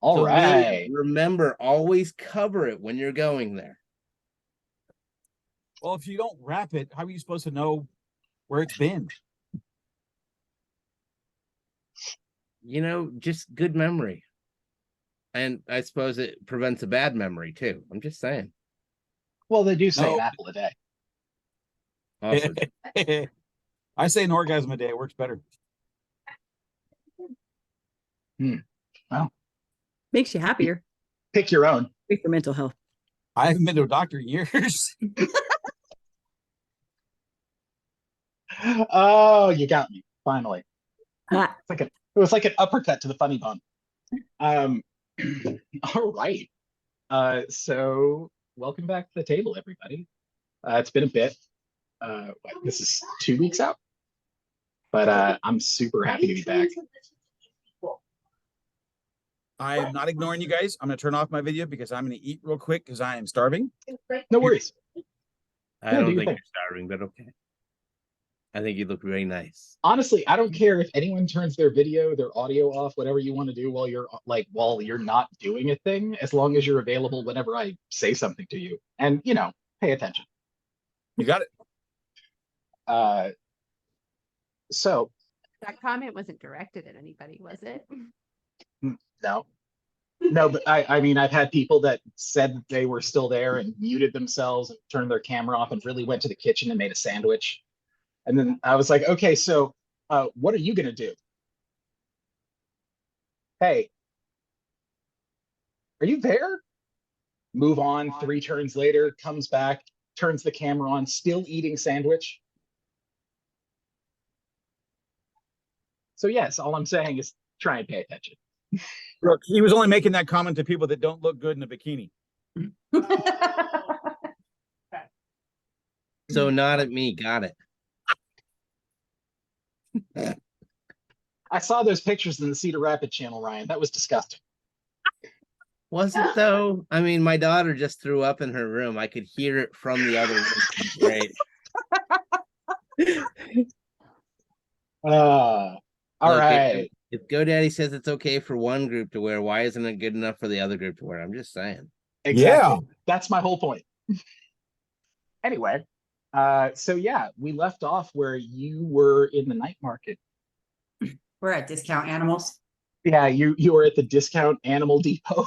All So right. remember, always cover it when you're going there. Well, if you don't wrap it, how are you supposed to know where it's been? Just good memory. And I suppose it prevents a bad memory too. I'm just saying. Well, they do say No. an apple a day. Also, I say an orgasm a day. It works better. Well, Makes you happier. pick your own. Great for mental health. I haven't been to a doctor in years. Oh, you got me. Finally. Ah, It was like an uppercut to the funny bone. All right. So welcome back to the table, everybody. It's been a bit. This is 2 weeks out, but I'm super happy to be back. I am not ignoring you guys. I'm going to turn off my video because I'm going to eat real quick because I am starving. No worries. I Yeah, do don't your think thing. you're starving, but okay. I think you look very nice. Honestly, I don't care if anyone turns their video, their audio off, whatever you want to do while you're not doing a thing, as long as you're available whenever I say something to you. And pay attention. You got it. So That comment wasn't directed at anybody, was it? no, but I mean, I've had people that said that they were still there and muted themselves and turned their camera off and really went to the kitchen and made a sandwich. And then I was like, okay, so what are you gonna do? Hey, are you there? Move on, 3 turns later, comes back, turns the camera on, still eating sandwich. So yes, all I'm saying is try and pay attention. Look, he was only making that comment to people that don't look good in a bikini. So not at me. Got it. I saw those pictures in the Cedar Rapids channel, Ryan. That was disgusting. Was it though? I mean, my daughter just threw up in her room. I could hear it from the other room. Great. All Look, right. If GoDaddy says it's okay for one group to wear, why isn't it good enough for the other group to wear? I'm just saying. Exactly. That's my whole point. Anyway, so yeah, we left off where you were in the night market. We're at Discount Animals. Yeah, you were at the Discount Animal Depot.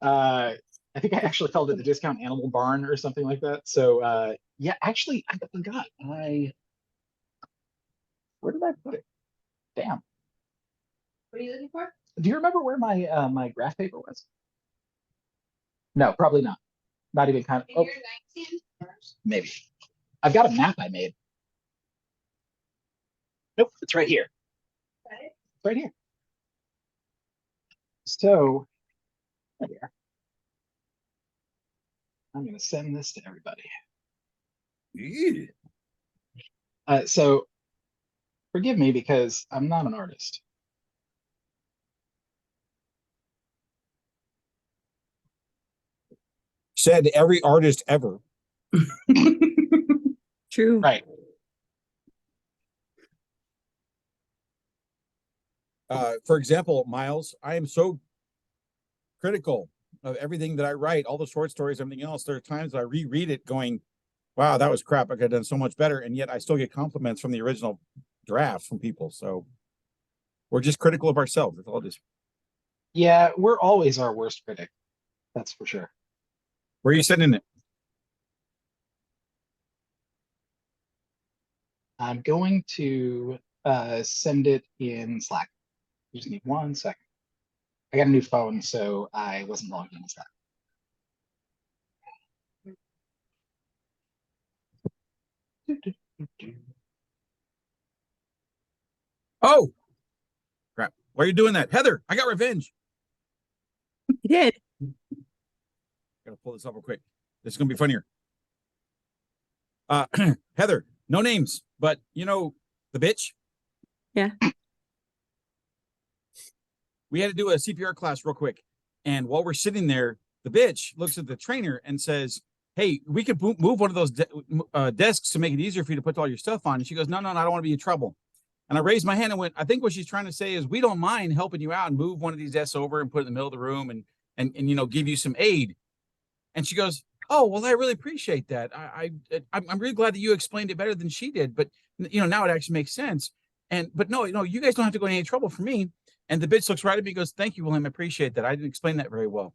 I think I actually called it the Discount Animal Barn or something like that. So yeah, actually, I forgot. Where did I put it? Damn. What are you looking for? Do you remember where my my graph paper was? No, probably not. Not even kind of. Oh, maybe. I've got a map I made. Nope, it's right here. It's right here. So, there we are. I'm going to send this to everybody. Ew. So, forgive me because I'm not an artist. Said every artist ever. true. Right. For example, Miles, I am so critical of everything that I write, all the short stories, everything else. There are times I reread it going, wow, that was crap. I could have done so much better. And yet I still get compliments from the original drafts from people. So we're just critical of ourselves. It's all just. Yeah, we're always our worst critic. That's for sure. Where are you sending it? I'm going to send it in Slack. You just need 1 second. I got a new phone, so I wasn't logged in as that. Oh, crap. Why are you doing that? Heather, I got revenge. You did. Gotta pull this up real quick. This is gonna be funnier. Heather, no names, but you know the bitch? Yeah. We had to do a CPR class real quick. And while we're sitting there, the bitch looks at the trainer and says, hey, we could move one of those desks to make it easier for you to put all your stuff on. And she goes, no, I don't want to be in trouble. And I raised my hand and went, I think what she's trying to say is we don't mind helping you out and move one of these desks over and put it in the middle of the room and you know, give you some aid. And she goes, oh, well, I really appreciate that. I'm really glad that you explained it better than she did. But you know, now it actually makes sense. But no, you guys don't have to go into any trouble for me. And the bitch looks right at me and goes, thank you, William. I appreciate that. I didn't explain that very well.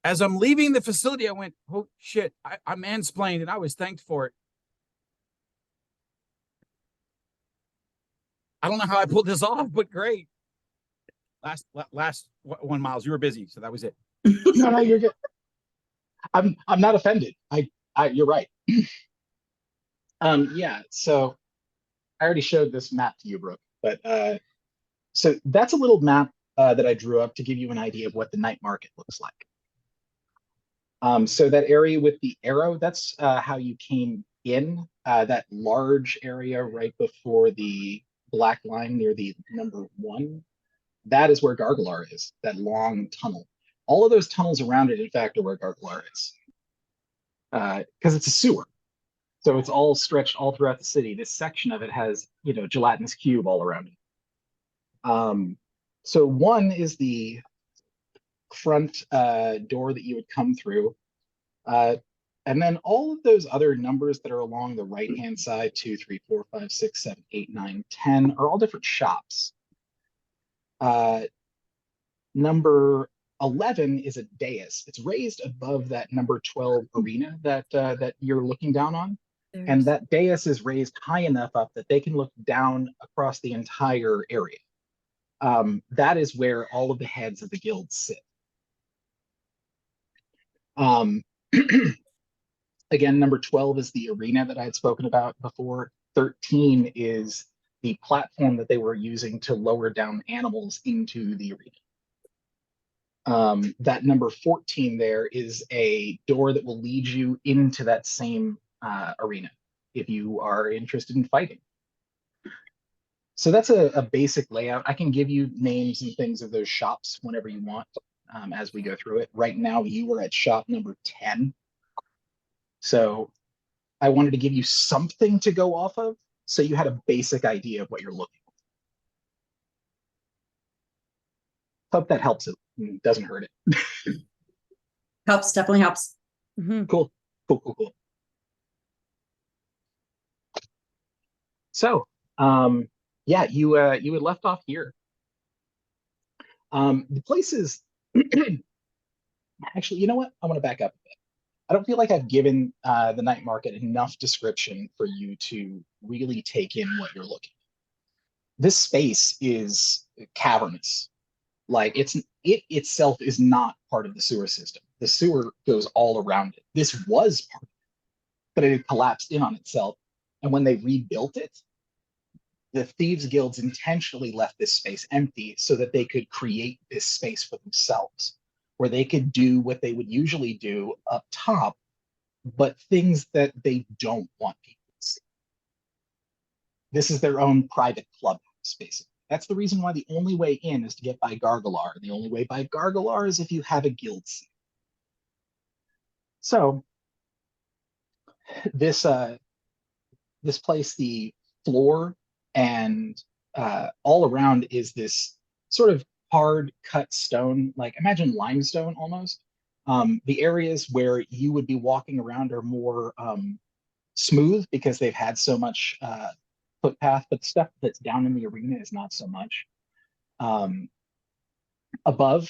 As I'm leaving the facility, I went, oh shit, I mansplained and I was thanked for it. I don't know how I pulled this off, but great. Last one, Miles, you were busy, so that was it. No, no, you're good. I'm not offended. You're right. Yeah, so I already showed this map to you, Brooke, but so that's a little map that I drew up to give you an idea of what the night market looks like. So that area with the arrow, that's how you came in. That large area right before the black line near the number 1, that is where Gargalar is, that long tunnel. All of those tunnels around it, in fact, are where Gargalar is. Because it's a sewer. So it's all stretched all throughout the city. This section of it has, you know, gelatinous cube all around it. So 1 is the front door that you would come through. And then all of those other numbers that are along the right-hand side, 2, 3, 4, 5, 6, 7, 8, 9, 10, are all different shops. Number 11 is a dais. It's raised above that number 12 arena that you're looking down on. And that dais is raised high enough up that they can look down across the entire area. That is where all of the heads of the guilds sit. Again, number 12 is the arena that I had spoken about before. 13 is the platform that they were using to lower down animals into the arena. That number 14 there is a door that will lead you into that same arena if you are interested in fighting. So that's a basic layout. I can give you names and things of those shops whenever you want as we go through it. Right now, you are at shop number 10. So I wanted to give you something to go off of so you had a basic idea of what you're looking for. Hope that helps. It doesn't hurt it. Helps, definitely helps. Cool. So, yeah, you had left off here. The place is actually, you know what? I want to back up a bit. I don't feel like I've given the night market enough description for you to really take in what you're looking at. This space is cavernous. Like it itself is not part of the sewer system. The sewer goes all around it. This was part of it, but it had collapsed in on itself. And when they rebuilt it, the Thieves Guilds intentionally left this space empty so that they could create this space for themselves, where they could do what they would usually do up top, but things that they don't want people to see. This is their own private clubhouse, basically. That's the reason why the only way in is to get by Gargalar. And the only way by Gargalar is if you have a guild seat. So this place, the floor and all around is this sort of hard cut stone, like imagine limestone almost. The areas where you would be walking around are more smooth because they've had so much footpath, but stuff that's down in the arena is not so much. Above,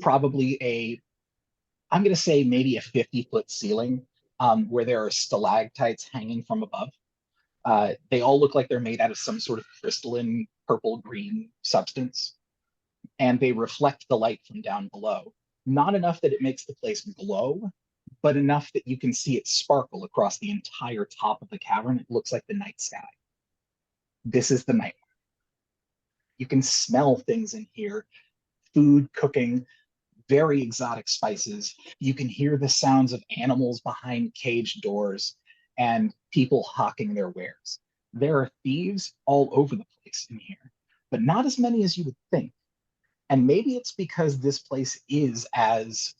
probably I'm going to say maybe a 50-foot ceiling where there are stalactites hanging from above. They all look like they're made out of some sort of crystalline purple-green substance, and they reflect the light from down below. Not enough that it makes the place glow, but enough that you can see it sparkle across the entire top of the cavern. It looks like the night sky. This is the night. You can smell things in here, food cooking, very exotic spices. You can hear the sounds of animals behind caged doors and people hawking their wares. There are thieves all over the place in here, but not as many as you would think. And maybe it's because this place is as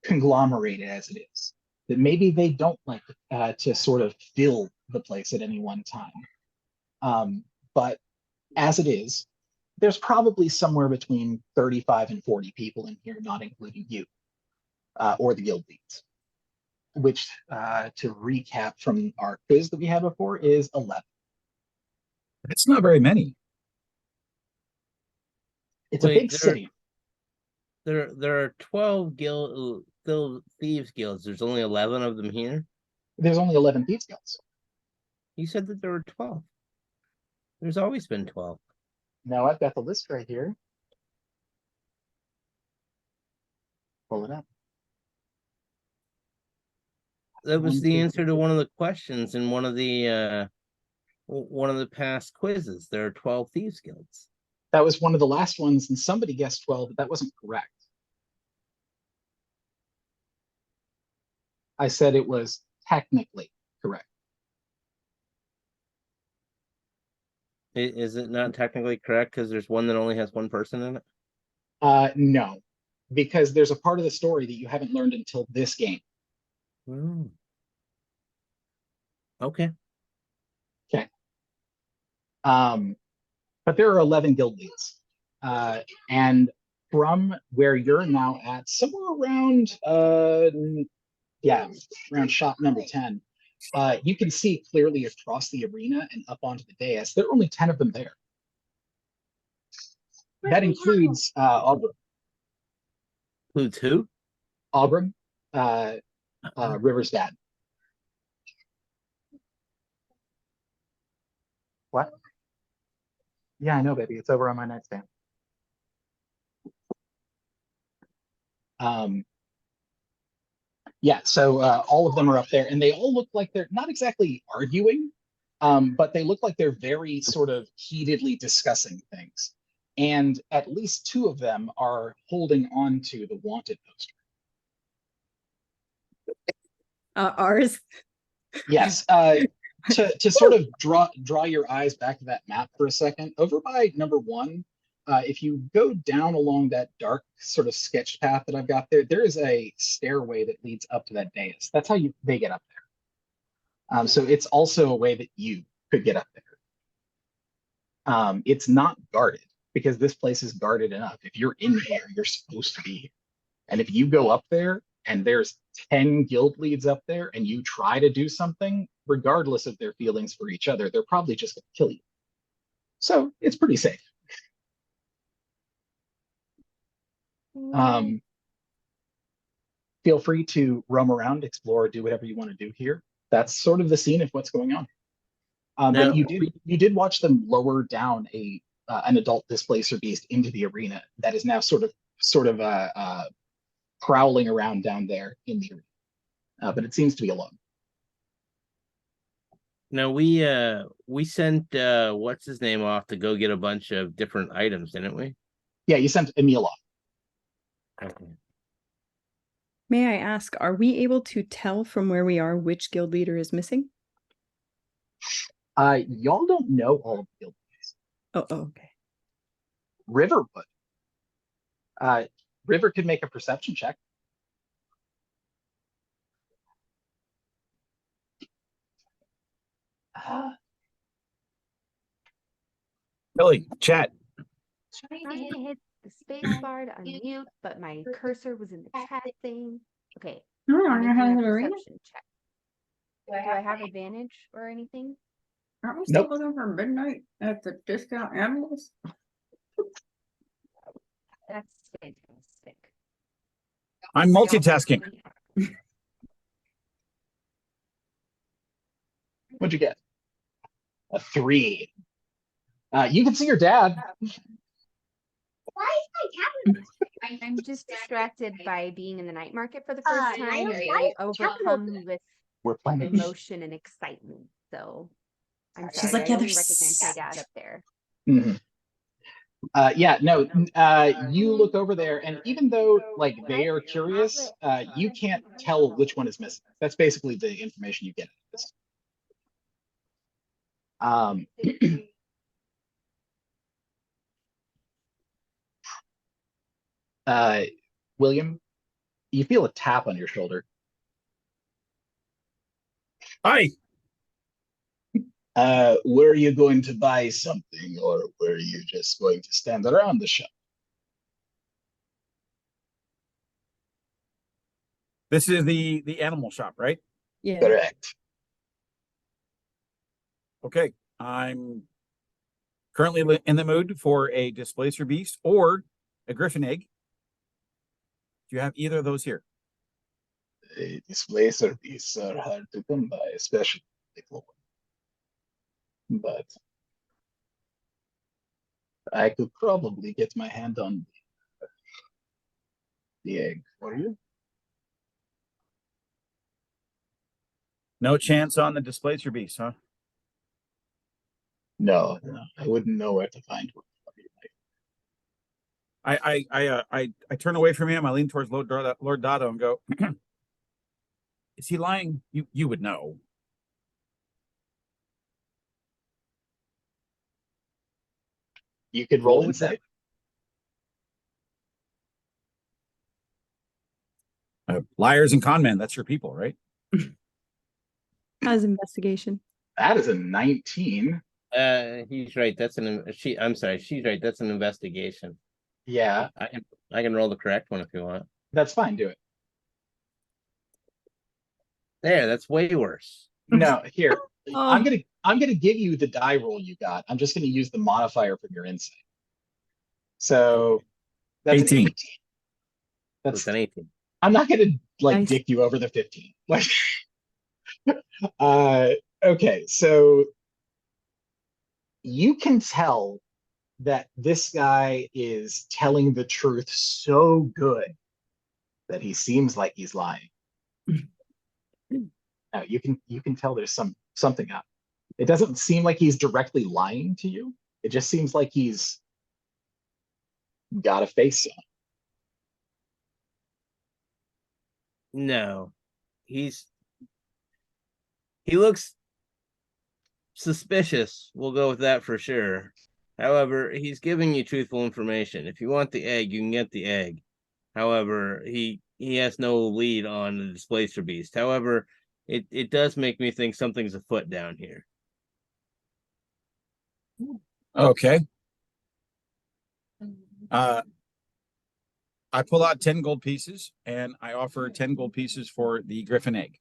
conglomerated as it is, that maybe they don't like to sort of fill the place at any one time. But as it is, there's probably somewhere between 35 and 40 people in here, not including you or the guild leads, which, to recap from our quiz that we had before, is 11. It's not very many. It's a Wait, big there- city. There are 12 thieves guilds. There's only 11 of them here. There's only 11 thieves guilds. You said that there were 12. There's always been 12. No, I've got the list right here. Pull it up. That was One, the two, answer to three. one of the questions in one of the past quizzes. There are 12 thieves guilds. That was one of the last ones, and somebody guessed 12, but that wasn't correct. I said it was technically correct. Is it not technically correct because there's one that only has one person in it? No, because there's a part of the story that you haven't learned until this game. Hmm. Okay. But there are 11 guild leads. And from where you're now at, somewhere around, around shop number 10, you can see clearly across the arena and up onto the dais. There are only 10 of them there. That includes Auburn. Includes who? Auburn, River's dad. What? Yeah, I know, baby. It's over on my nightstand. Yeah, so all of them are up there, and they all look like they're not exactly arguing, but they look like they're very sort of heatedly discussing things. And at least 2 of them are holding on to the wanted poster. Ours. Yes. To sort of draw your eyes back to that map for a second, over by number 1, if you go down along that dark sort of sketch path that I've got there, there is a stairway that leads up to that dais. That's how they get up there. So it's also a way that you could get up there. It's not guarded because this place is guarded enough. If you're in here, you're supposed to be here. And if you go up there and there's 10 guild leads up there and you try to do something, regardless of their feelings for each other, they're probably just going to kill you. So it's pretty safe. Feel free to roam around, explore, do whatever you want to do here. That's sort of the scene of what's going on. Now- But you did watch them lower down an adult displacer beast into the arena that is now sort of prowling around down there in the arena. But it seems to be alone. Now we sent what's his name off to go get a bunch of different items, didn't we? Yeah, you sent Emil off. Okay. May I ask, are we able to tell from where we are which guild leader is missing? Y'all don't know all of the guild leaders. Oh, okay. River would. River could make a perception check. Billy, chat. Trying to hit the space bar to unmute, but my cursor was in the chat thing. Okay. I'm making a perception check. Do I have advantage or anything? Aren't we still still looking for midnight at the discount animals? That's fantastic. I'm multitasking. What'd you get? A 3. You can see your dad. I'm just distracted by being in the night market for the first time. And very overcome with We're playing. emotion and excitement. So I'm She's sorry, like, I yeah, only there's recognize my dad up there. Mhm. Yeah, no, you look over there, and even though like they are curious, you can't tell which one is missing. That's basically the information you get out of this. William, you feel a tap on your shoulder. Hi. Were you going to buy something, or were you just going to stand around the shop? This is the animal shop, right? Yeah. Correct. Okay. I'm currently in the mood for a Displacer Beast or a Griffin Egg. Do you have either of those here? Displacer beasts are hard to come by, especially little one. But I could probably get my hand on the egg for you. No chance on the Displacer Beast, huh? No, no, I wouldn't know where to find one. I turn away from him. I lean towards Lord Dado and go, is he lying? You would know. You could roll Roll with that. insight. Liars and con men, that's your people, right? How's investigation? That is a 19. He's right. That's I'm sorry. She's right. That's an investigation. Yeah, I can roll the correct one if you want. that's fine. Do it. There, that's way worse. No, here. Oh. I'm gonna give you the die roll you got. I'm just gonna use the modifier from your insight. So that's 18. an 18. That's That's an 18. I'm not gonna like Nice. dick you over the 15. Like okay, so you can tell that this guy is telling the truth so good that he seems like he's lying. You can tell there's something up. It doesn't seem like he's directly lying to you. It just seems like he's got a face on. No, he looks suspicious. We'll go with that for sure. However, he's giving you truthful information. If you want the egg, you can get the egg. However, he has no lead on the Displacer Beast. However, it does make me think something's afoot down here. Okay. I pull out 10 gold pieces and I offer 10 gold pieces for the Griffin Egg.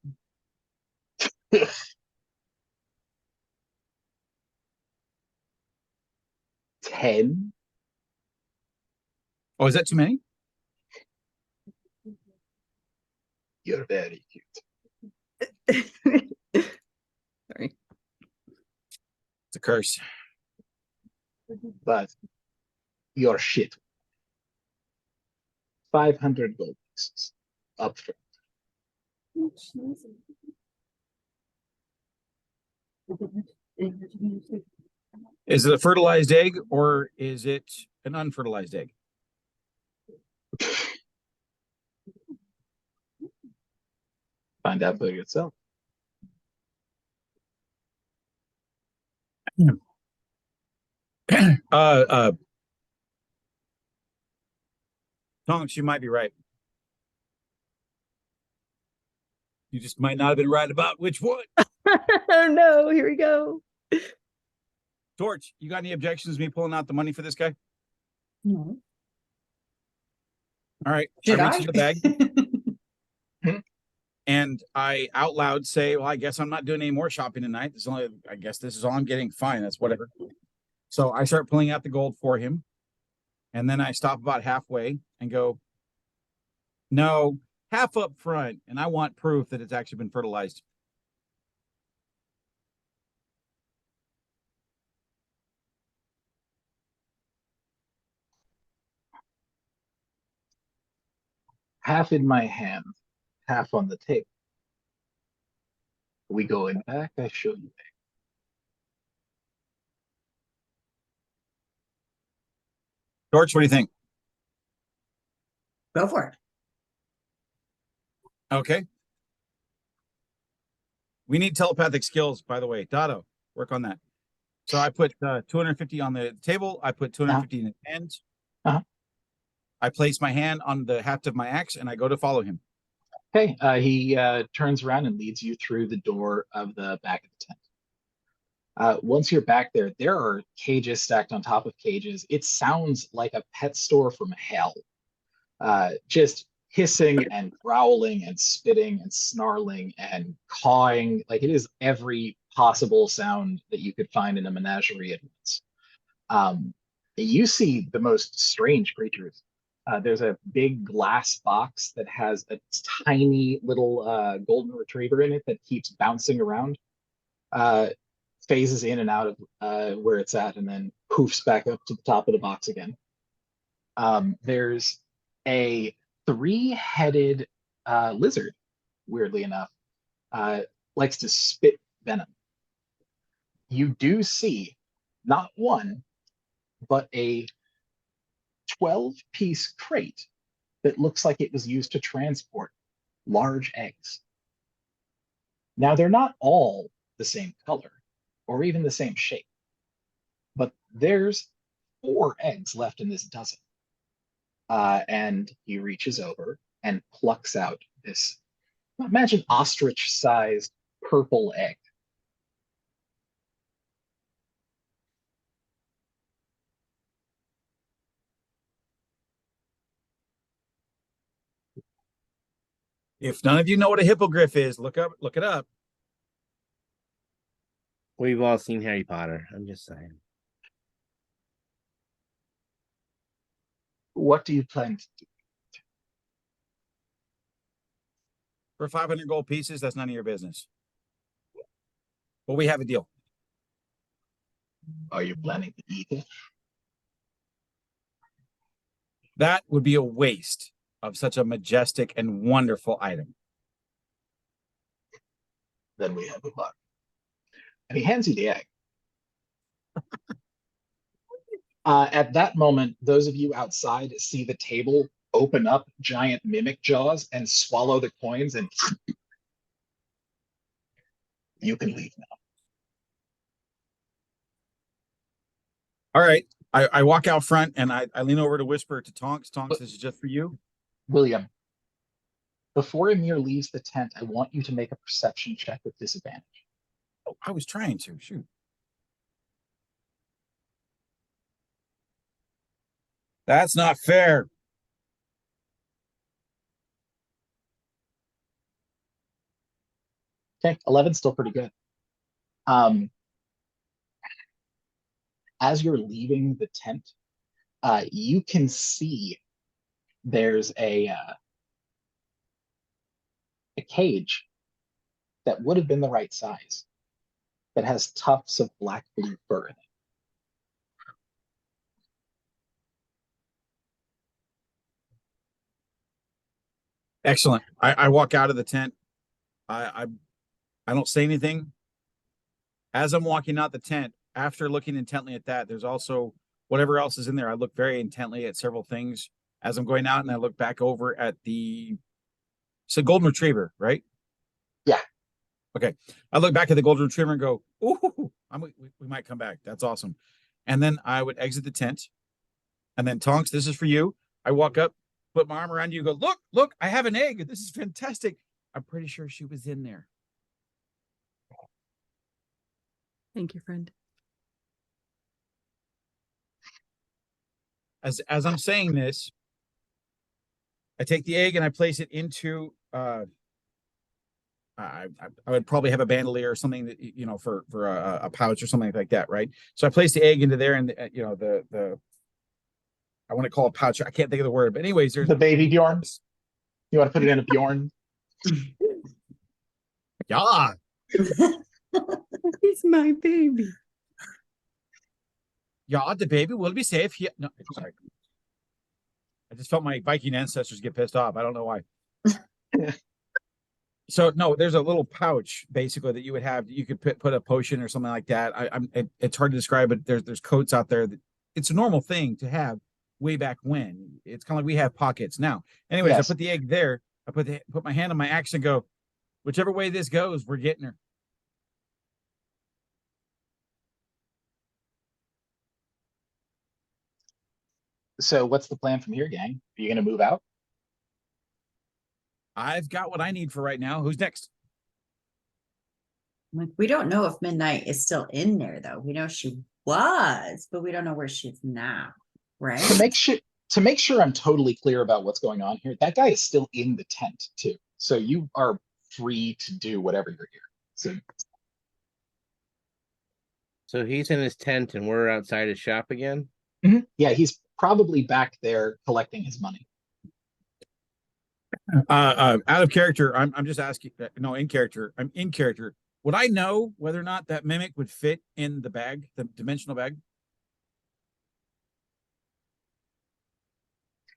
Ten? Oh, is that too many? You're very cute. Sorry. It's a curse. But you're shit. 500 gold pieces up front. Is it a fertilized egg or is it an unfertilized egg? Find out for yourself. Tonks, you might be right. You just might not have been right about which one. Oh no, here we go. Torch, you got any objections to me pulling out the money for this guy? No. All right. Did I I? reach in the bag and I out loud say, well, I guess I'm not doing any more shopping tonight. I guess this is all I'm getting. Fine, that's whatever. So I start pulling out the gold for him. And then I stop about halfway and go, no, half up front. And I want proof that it's actually been fertilized. Half in my hand, half on the table. We going back, I show you. George, what do you think? Go for it. Okay. We need telepathic skills, by the way. Dado, work on that. So I put 250 on the table. I put 250 in his hands. I place my hand on the haft of my axe and I go to follow him. Okay, he turns around and leads you through the door of the back of the tent. Once you're back there, there are cages stacked on top of cages. It sounds like a pet store from hell. Just hissing and growling and spitting and snarling and cawing. Like it is every possible sound that you could find in a menagerie at once. You see the most strange creatures. There's a big glass box that has a tiny little golden retriever in it that keeps bouncing around, phases in and out of where it's at, and then poofs back up to the top of the box again. There's a three-headed lizard, weirdly enough, likes to spit venom. You do see not one, but a 12-piece crate that looks like it was used to transport large eggs. Now, they're not all the same color or even the same shape, but there's 4 eggs left in this dozen. And he reaches over and plucks out this, imagine ostrich-sized purple egg. If none of you know what a hippogriff is, look it up. We've all seen Harry Potter. I'm just saying. What do you plan to do? For 500 gold pieces, that's none of your business. But we have a deal. Are you planning to eat it? That would be a waste of such a majestic and wonderful item. Then we have a bargain. And he hands you the egg. At that moment, those of you outside see the table open up giant mimic jaws and swallow the coins, and you can leave now. All right. I walk out front and I lean over to whisper to Tonks. Tonks, this is just for you. William, before Emir leaves the tent, I want you to make a perception check with disadvantage. Oh, I was trying to. Shoot. That's not fair. Okay, 11's still pretty good. As you're leaving the tent, you can see there's a cage that would have been the right size that has tufts of black blue fur in it. Excellent. I walk out of the tent. I don't say anything. As I'm walking out the tent, after looking intently at that, there's also whatever else is in there. I look very intently at several things as I'm going out, and I look back over at it's a golden retriever, right? Yeah. Okay. I look back at the golden retriever and go, ooh, we might come back. That's awesome. And then I would exit the tent. And then Tonks, this is for you. I walk up, put my arm around you, go, look, I have an egg. This is fantastic. I'm pretty sure she was in there. Thank you, friend. As I'm saying this, I take the egg and I place it into I would probably have a bandolier or something that, you know, for a pouch or something like that, right? So I place the egg into there, and you know, the I want to call it a pouch. I can't think of the word, but anyways, there's The baby Bjorn. You want to put it in a Bjorn? yeah. He's my baby. Yeah, the baby will be safe. Yeah, no, sorry. I just felt my Viking ancestors get pissed off. I don't know why. So no, there's a little pouch basically that you would have. You could put a potion or something like that. It's hard to describe, but there's coats out there that it's a normal thing to have way back when. It's kind of like we have pockets now. Anyways, Yes. I put the egg there. I put my hand on my axe and go, whichever way this goes, we're getting her. So what's the plan from here, gang? Are you going to move out? I've got what I need for right now. Who's next? Like, we don't know if Midnight is still in there, though. We know she was, but we don't know where she's now, right? To make sure I'm totally clear about what's going on here, that guy is still in the tent too. So you are free to do whatever you're here. So he's in his tent and we're outside his shop again. Yeah, he's probably back there collecting his money. Out of character, I'm just asking. No, in character. I'm in character. Would I know whether or not that mimic would fit in the bag, the dimensional bag?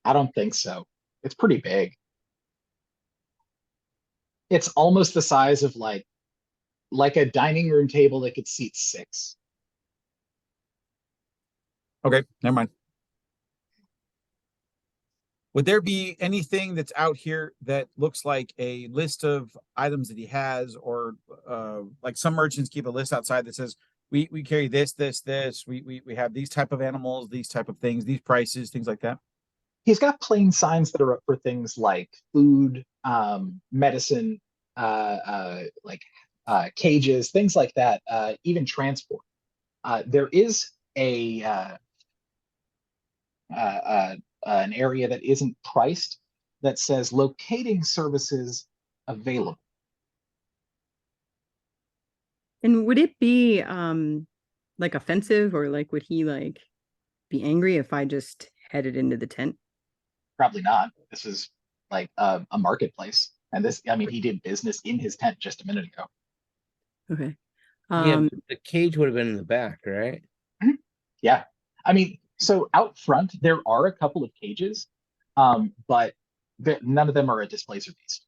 I don't think so. It's pretty big. It's almost the size of like a dining room table that could seat 6. Okay, never mind. Would there be anything that's out here that looks like a list of items that he has, or like some merchants keep a list outside that says we carry this, we have these type of animals, these type of things, these prices, things like that? He's got plain signs that are up for things like food, medicine, cages, things like that, even transport. There is an area that isn't priced that says locating services available. And would it be like offensive, or like would he like be angry if I just headed into the tent? Probably not. This is like a marketplace. And this, I mean, he did business in his tent just a minute ago. Okay. Yeah, but the cage would have been in the back, right? Yeah. I mean, so out front, there are a couple of cages, but none of them are a displacer beast.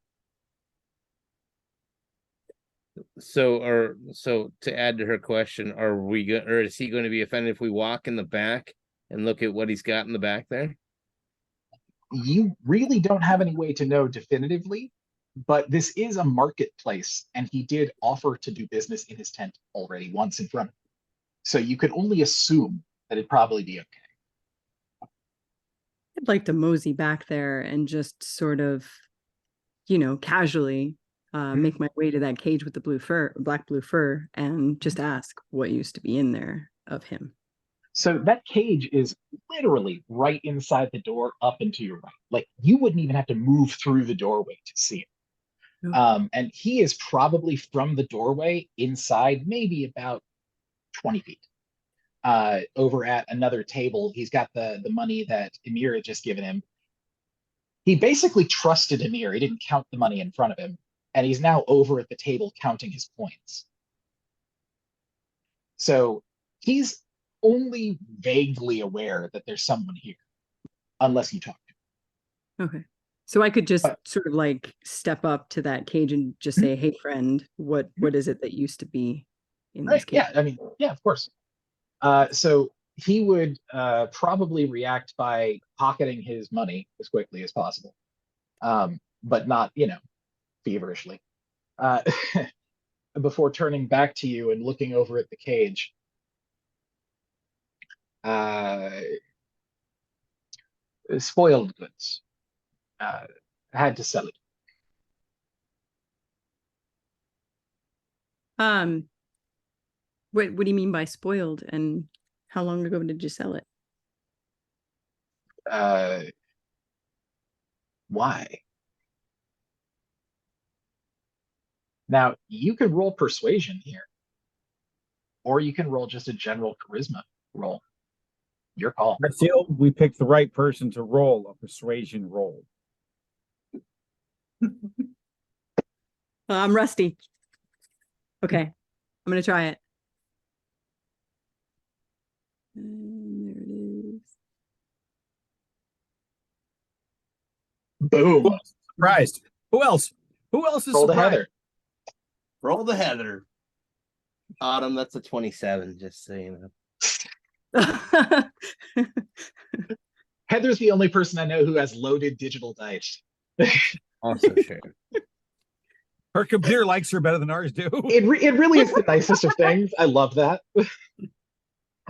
So to add to her question, or is he going to be offended if we walk in the back and look at what he's got in the back there? You really don't have any way to know definitively, but this is a marketplace, and he did offer to do business in his tent already once in front of him. So you could only assume that it'd probably be okay. I'd like to mosey back there and just sort of, casually make my way to that cage with the black blue fur, and just ask what used to be in there of him. So that cage is literally right inside the door, up and to your right. Like, you wouldn't even have to move through the doorway to see it. Okay. And he is probably from the doorway inside, maybe about 20 feet. Over at another table, he's got the money that Emir had just given him. He basically trusted Emir. He didn't count the money in front of him, and he's now over at the table counting his coins. So he's only vaguely aware that there's someone here, unless you talk to him. Okay. So I could just sort of like step up to that cage and just say, "Hey, friend, what is it that used to be in this cage?" Yeah, I mean, yeah, of course. So he would probably react by pocketing his money as quickly as possible, but not, feverishly. Before turning back to you and looking over at the cage. Spoiled goods. Had to sell it. What do you mean by spoiled, and how long ago did you sell it? Why? Now, you can roll persuasion here, or you can roll just a general charisma roll. Your call. I feel we picked the right person to roll a persuasion roll. I'm rusty. Okay, I'm gonna try it. And there it is. Boom. Surprised. Who else? Who else is Roll the surprised? Heather. Roll the Heather. Autumn, that's a 27, just so you know. Heather's the only person I know who has loaded digital dice. Also sure. Her computer likes her better than ours do. It really is the nicest of things. I love that.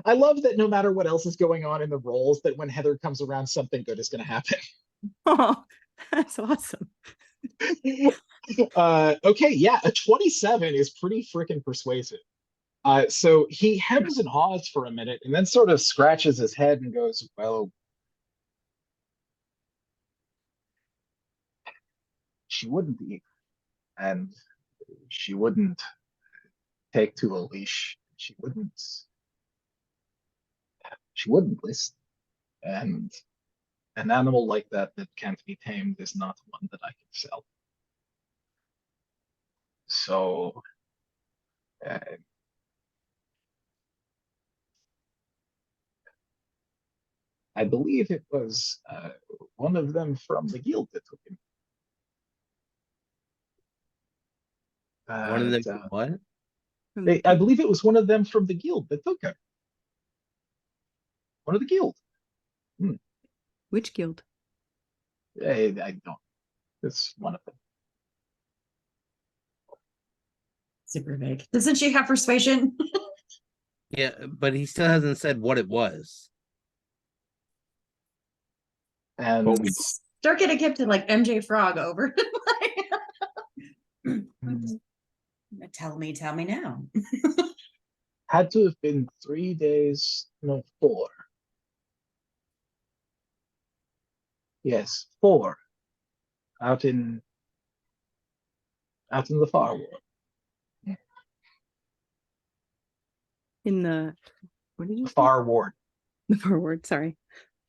I love that no matter what else is going on in the rolls, that when Heather comes around, something good is going to happen. Oh, that's awesome. Okay, yeah, a 27 is pretty freaking persuasive. So he hems and haws for a minute and then sort of scratches his head and goes, well, she wouldn't eat, and she wouldn't take to a leash. She wouldn't listen. And an animal like that that can't be tamed is not one that I can sell. So uh, I believe it was one of them from the guild that took him. One of them, what? From the I guild. believe it was one of them from the guild that took him. One of the guild. Which guild? I don't. It's one of them. Super vague. Doesn't she have persuasion? Yeah, but he still hasn't said what it was. And Start getting him to like MJ Frog over. Tell me now. had to have been 3 days, no, 4. Yes, 4. Out in the far world. In the, what did you say? Far ward. The forward, sorry.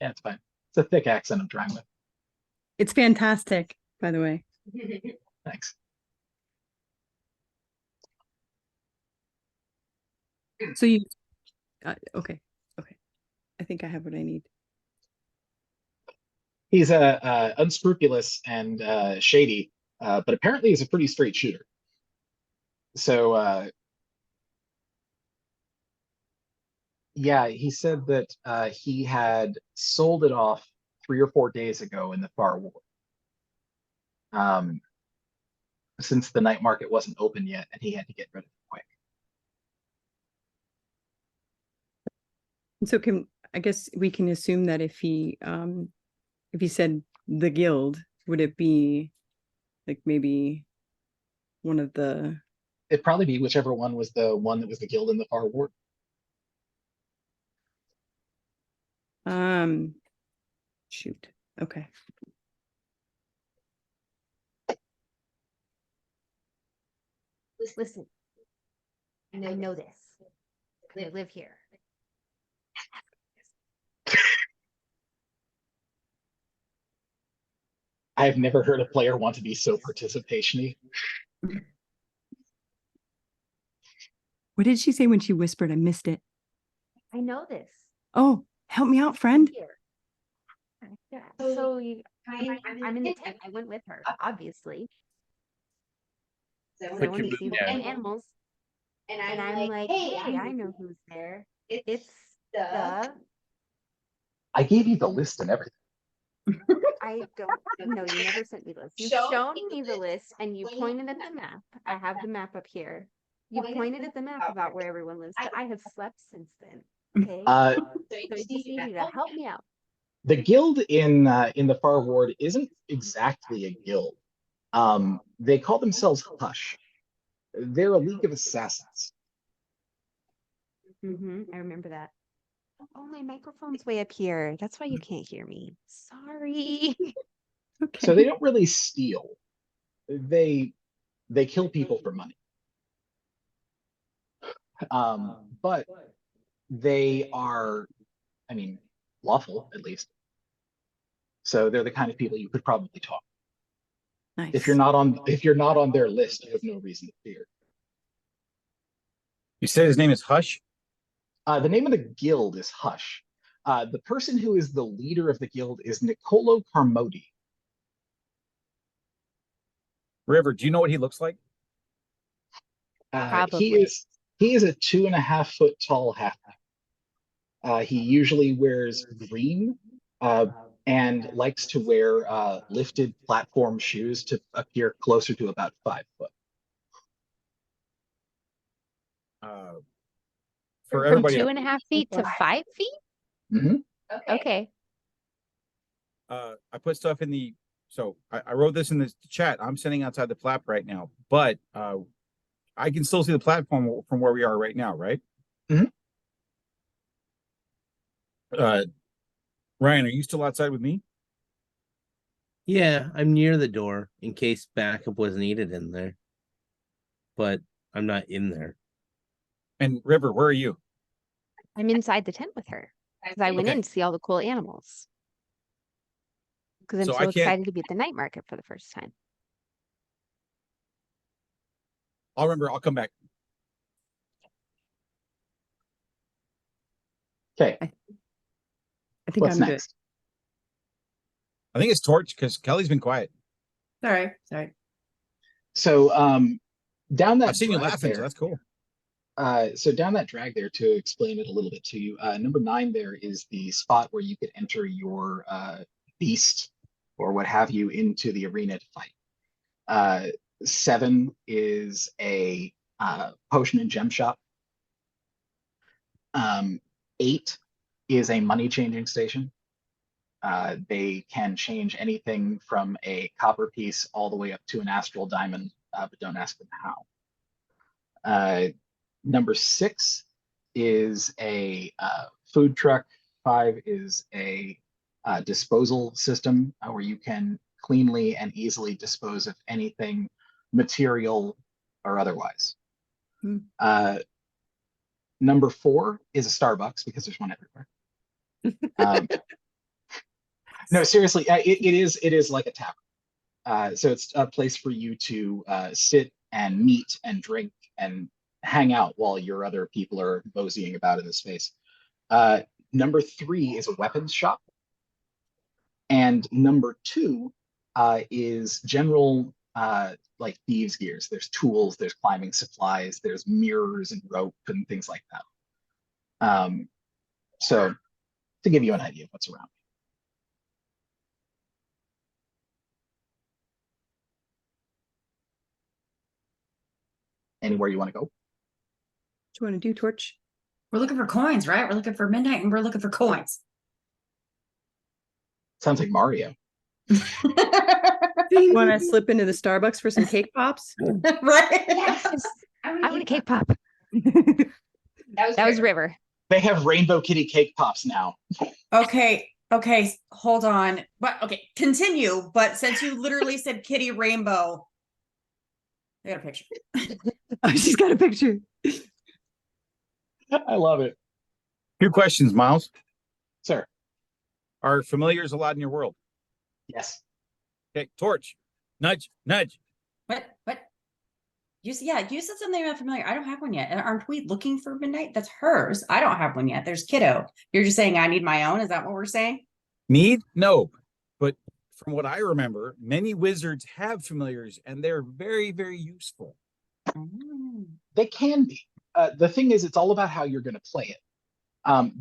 Yeah, it's fine. It's a thick accent I'm trying with. It's fantastic, by the way. Thanks. So you, okay. I think I have what I need. He's unscrupulous and shady, but apparently he's a pretty straight shooter. So yeah, he said that he had sold it off 3 or 4 days ago in the far ward. Since the night market wasn't open yet, and he had to get rid of it quick. And so I guess we can assume that if he said the guild, would it be like maybe one of the, It'd probably be whichever one was the one that was the guild in the far ward. shoot, okay. Listen, I know this. I live here. I've never heard a player want to be so participation-y. What did she say when she whispered? I missed it. I know this. Oh, help me out, friend. Here. Yeah, so I'm in the tent. I went with her, obviously. So Put no your one boot sees down. animals. And I'm like, hey, I know who's there. It's the. I gave you the list and everything. I don't know. You never sent me the list. You've shown me the list and you pointed at the map. I have the map up here. You pointed at the map about where everyone lives, but I have slept since then. Okay. So I just need you to help me out. The guild in the far ward isn't exactly a guild. They call themselves Hush. They're a league of assassins. I remember that. Oh, my microphone's way up here. That's why you can't hear me. Sorry. Okay. So they don't really steal. They kill people for money. But they are, I mean, lawful at least. So they're the kind of people you could probably talk. Nice. If you're not on their list, you have no reason to fear. You said his name is Hush? The name of the guild is Hush. The person who is the leader of the guild is Nicolo Carmody. River, do you know what he looks like? He Probably. is a 2.5 foot tall halfling. He usually wears green and likes to wear lifted platform shoes to appear closer to about 5 foot. For From everybody, 2.5 feet to 5 feet? Mhm. Okay. I put stuff in the So I wrote this in the chat. I'm sitting outside the flap right now, but I can still see the platform from where we are right now, right? Mhm. Ryan, are you still outside with me? Yeah, I'm near the door in case backup was needed in there. But I'm not in there. And River, where are you? I'm inside the tent with her. Because I went Okay. in to see all the cool animals. Because I'm So so I can't- excited to be at the night market for the first time. I'll remember. I'll come back. Okay, I think what's I'm good. next? I think it's Torch because Kelly's been quiet. Sorry, sorry. So down that I've seen you drag laughing, so there, that's cool. so down that drag there, to explain it a little bit to you, number 9 there is the spot where you could enter your beast or what have you into the arena to fight. 7 is a potion and gem shop. 8 is a money changing station. They can change anything from a copper piece all the way up to an astral diamond, but don't ask them how. Number 6 is a food truck. 5 is a disposal system where you can cleanly and easily dispose of anything, material or otherwise. Hmm. Number 4 is a Starbucks because there's one everywhere. No, seriously, it is like a tavern. So it's a place for you to sit and meet and drink and hang out while your other people are moseying about in the space. Number 3 is a weapons shop. And number 2 is general like thieves' gears. There's tools, there's climbing supplies, there's mirrors and rope and things like that. So to give you an idea of what's around. Anywhere you want to go? What you want to do, Torch? We're looking for coins, right? We're looking for midnight and we're looking for coins. Sounds like Mario. You want to slip into the Starbucks for some cake pops? Right? Yes. I want a cake pop. That That was River. They have Rainbow Kitty cake pops now. Okay, okay, hold on. But okay, continue. But since you literally said Kitty Rainbow, I got a picture. Oh, she's got a picture. I love it. 2 questions, Miles. Sir. Are familiars allowed in your world? Yes. Okay, Torch. Nudge, nudge. What? You said something about familiar. I don't have one yet. And aren't we looking for midnight? That's hers. I don't have one yet. There's kiddo. You're just saying I need my own. Is that what we're saying? Need? No. But from what I remember, many wizards have familiars and they're very, very useful. They can be. The thing is, it's all about how you're going to play it.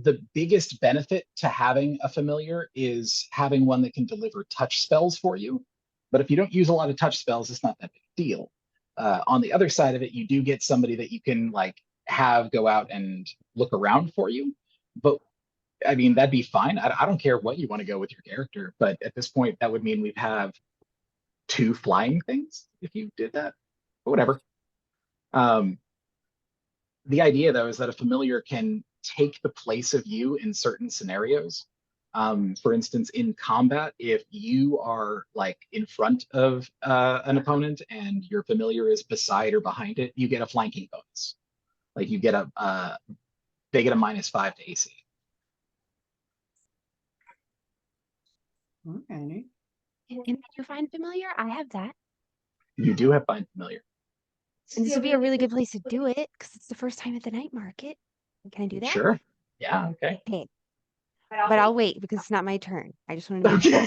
The biggest benefit to having a familiar is having one that can deliver touch spells for you. But if you don't use a lot of touch spells, it's not that big a deal. On the other side of it, you do get somebody that you can like have go out and look around for you. But I mean, that'd be fine. I don't care what you want to go with your character. But at this point, that would mean we'd have 2 flying things if you did that. But whatever. The idea, though, is that a familiar can take the place of you in certain scenarios. For instance, in combat, if you are like in front of an opponent and your familiar is beside or behind it, you get a flanking bonus. Like you get they get a -5 to AC. Okay. And did you find familiar? I have that. You do have find familiar. And this would be a really good place to do it because it's the first time at the night market. Can I do that? Sure. Yeah. Okay. Okay. But I'll wait because it's not my turn. I just want to know.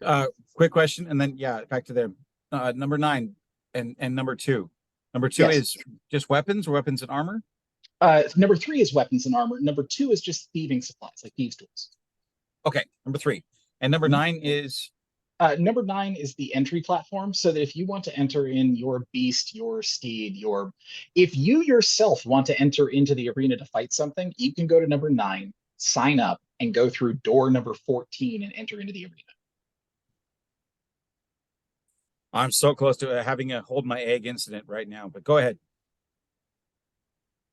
Okay. Quick question, and then back to them. Number 9 and number 2. Number 2 Yes. is just weapons or weapons and armor. Number 3 is weapons and armor. Number 2 is just thieving supplies, like thieves' tools. Okay, number 3. And number 9 is Number 9 is the entry platform, so that if you want to enter in your beast, your steed, if you yourself want to enter into the arena to fight something, you can go to number 9, sign up, and go through door number 14 and enter into the arena. I'm so close to having a hold my egg incident right now, but go ahead.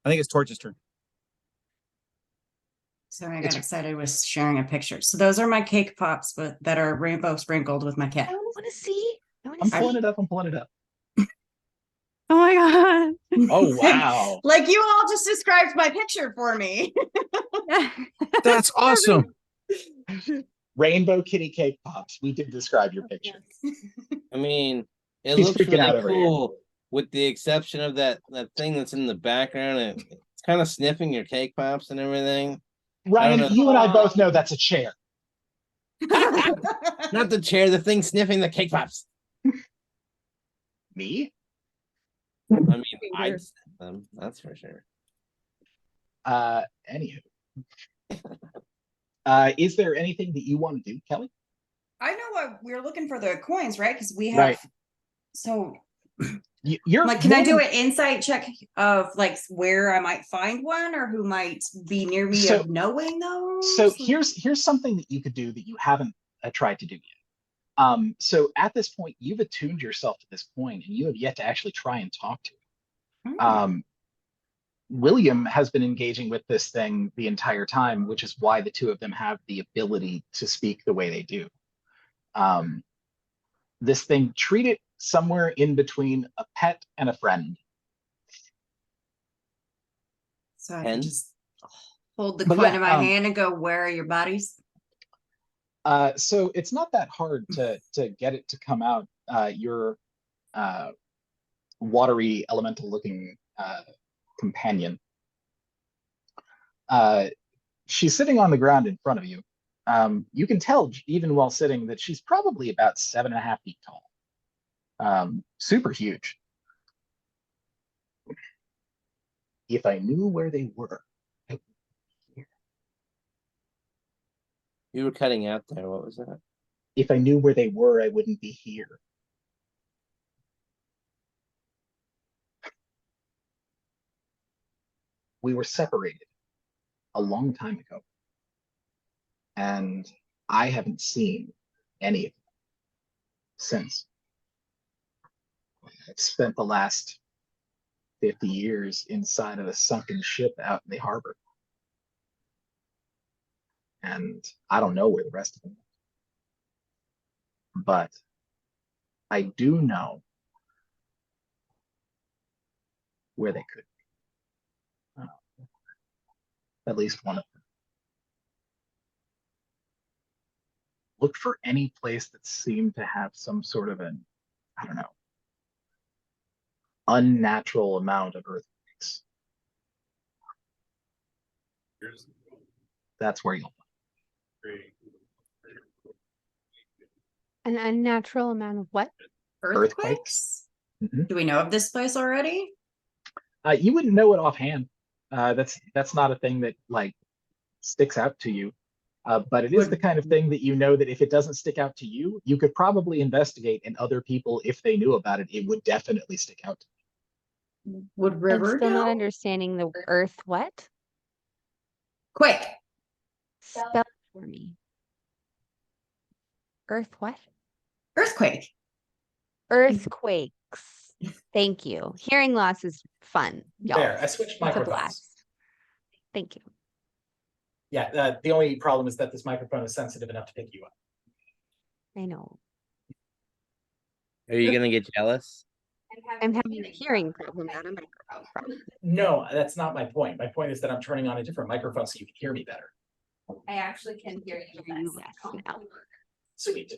I think it's Torch's turn. Sorry, I got It's- excited with sharing a picture. So those are my cake pops, but that are rainbow sprinkled with my cat. I want to see. I want I'm to pulling see. it up. I'm pulling it up. Oh my god. Oh, wow. Like you all just described my picture for me. That's awesome. Rainbow kitty cake pops. We did describe your picture. I mean, it He's looks freaking out really over here. cool, with the exception of that thing that's in the background. It's kind of sniffing your cake pops and everything. Ryan, know. you and I both know that's a chair. Not the chair, the thing sniffing the cake pops. Me? I mean, Finger. I'd sniff them, that's for sure. Anywho. Is there anything that you want to do, Kelly? I know what we're looking for the coins, right? Because we have Right. so You're like, can I do more an insight check of like where I might find one or who might be near me So- of knowing those? So here's something that you could do that you haven't tried to do yet. So at this point, you've attuned yourself to this point, and you have yet to actually try and talk to it. Hmm. William has been engaging with this thing the entire time, which is why the two of them have the ability to speak the way they do. This thing, treat it somewhere in between a pet and a friend. So I And? can just hold the But coin yeah, in my hand and go, where are your bodies? So it's not that hard to get it to come out. Your watery elemental looking companion. She's sitting on the ground in front of you. You can tell even while sitting that she's probably about 7.5 feet tall. Super huge. If I knew where they were, You were cutting out there. What was that? if I knew where they were, I wouldn't be here. We were separated a long time ago, and I haven't seen any of them since. I've spent the last 50 years inside of a sunken ship out in the harbor. And I don't know where the rest of them are. But I do know where they could be. At least one of them. Look for any place that seemed to have some sort of an, I don't know, unnatural amount of earthquakes. That's where you'll find. An unnatural amount of what? Earthquakes? Mhm. Do we know of this place already? You wouldn't know it offhand. That's not a thing that like sticks out to you. But it is the kind of thing that you know that if it doesn't stick out to you, you could probably investigate, and other people, if they knew about it, it would definitely stick out to Would I'm River still not know? understanding the earth what? Quick. Spell it for me. Earth what? Earthquake. Earthquakes. Thank you. Hearing loss is fun, y'all. There, I switched It's a microphones. blast. Thank you. Yeah, the only problem is that this microphone is sensitive enough to pick you up. I know. Are you gonna get jealous? I'm having a hearing problem, not a microphone problem. No, that's not my point. My point is that I'm turning on a different microphone so you can hear me better. I actually can hear you. Hear you less now. Sweet.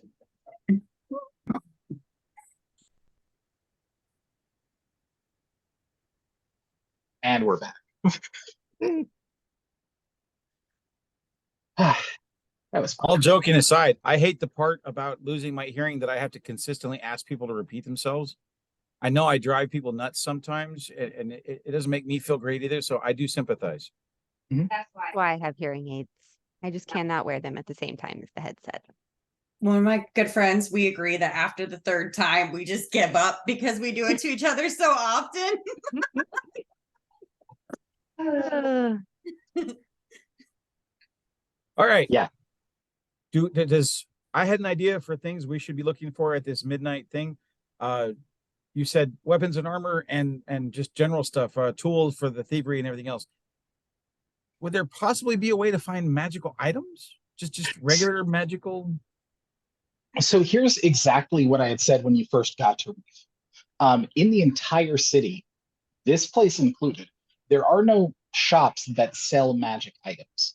And we're back. That was fun. All joking aside, I hate the part about losing my hearing that I have to consistently ask people to repeat themselves. I know I drive people nuts sometimes, and it doesn't make me feel great either. So I do sympathize. That's Why I have hearing aids. I just cannot wear them at the same time as the headset. One of my good friends, we agree that after the third time, we just give up because we do it to each other so often. All right. Yeah. Does I had an idea for things we should be looking for at this midnight thing. You said weapons and armor and just general stuff, tools for the thievery and everything else. Would there possibly be a way to find magical items? Just regular magical? So here's exactly what I had said when you first got to Reef. In the entire city, this place included, there are no shops that sell magic items.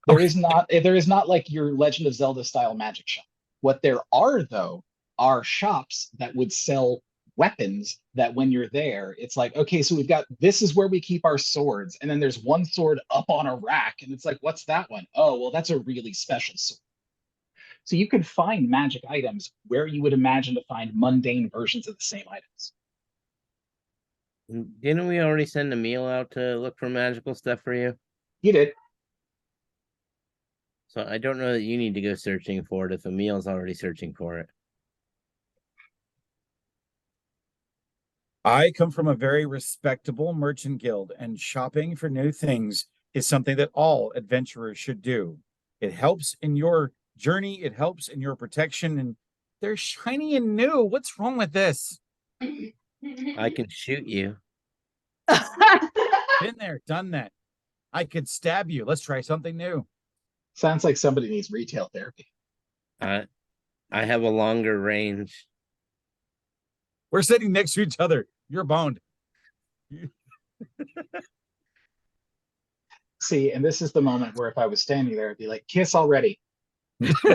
There is not like your Legend of Zelda style magic shop. What there are though are shops that would sell weapons that when you're there, it's like, okay, so we've got, this is where we keep our swords. And then there's one sword up on a rack. And it's like, what's that one? Oh, well, that's a really special sword. So you could find magic items where you would imagine to find mundane versions of the same items. Didn't we already send Emil out to look for magical stuff for you? You did. So I don't know that you need to go searching for it if Emil's already searching for it. I come from a very respectable merchant guild, and shopping for new things is something that all adventurers should do. It helps in your journey, it helps in your protection, and they're shiny and new. What's wrong with this? I can shoot you. Been there, done that. I could stab you. Let's try something new. Sounds like somebody needs retail therapy. I have a longer range. We're sitting next to each other. You're boned. See, and this is the moment where if I was standing there, I'd be like, kiss already. I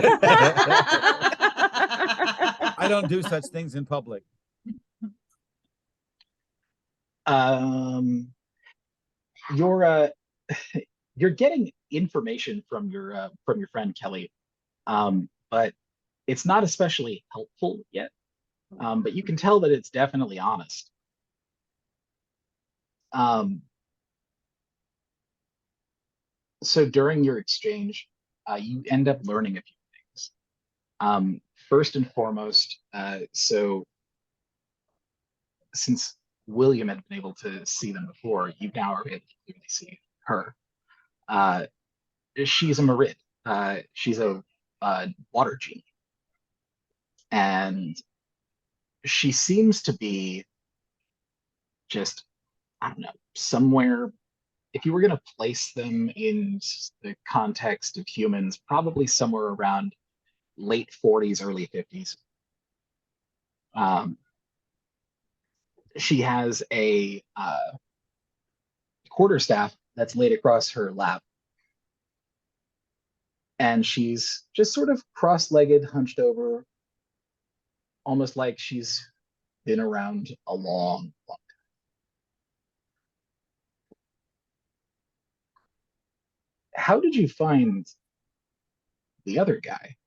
don't do such things in public. You're you're getting information from your friend Kelly, but it's not especially helpful yet. But you can tell that it's definitely honest. So during your exchange, you end up learning a few things. First and foremost, so since William had been able to see them before, you now are able to clearly see her. She's a Marid. She's a water genie. And she seems to be just, I don't know, somewhere, if you were going to place them in the context of humans, probably somewhere around late 40s, early 50s. She has a quarterstaff that's laid across her lap. And she's just sort of cross-legged, hunched over, almost like she's been around a long, long time. How did you find the other guy?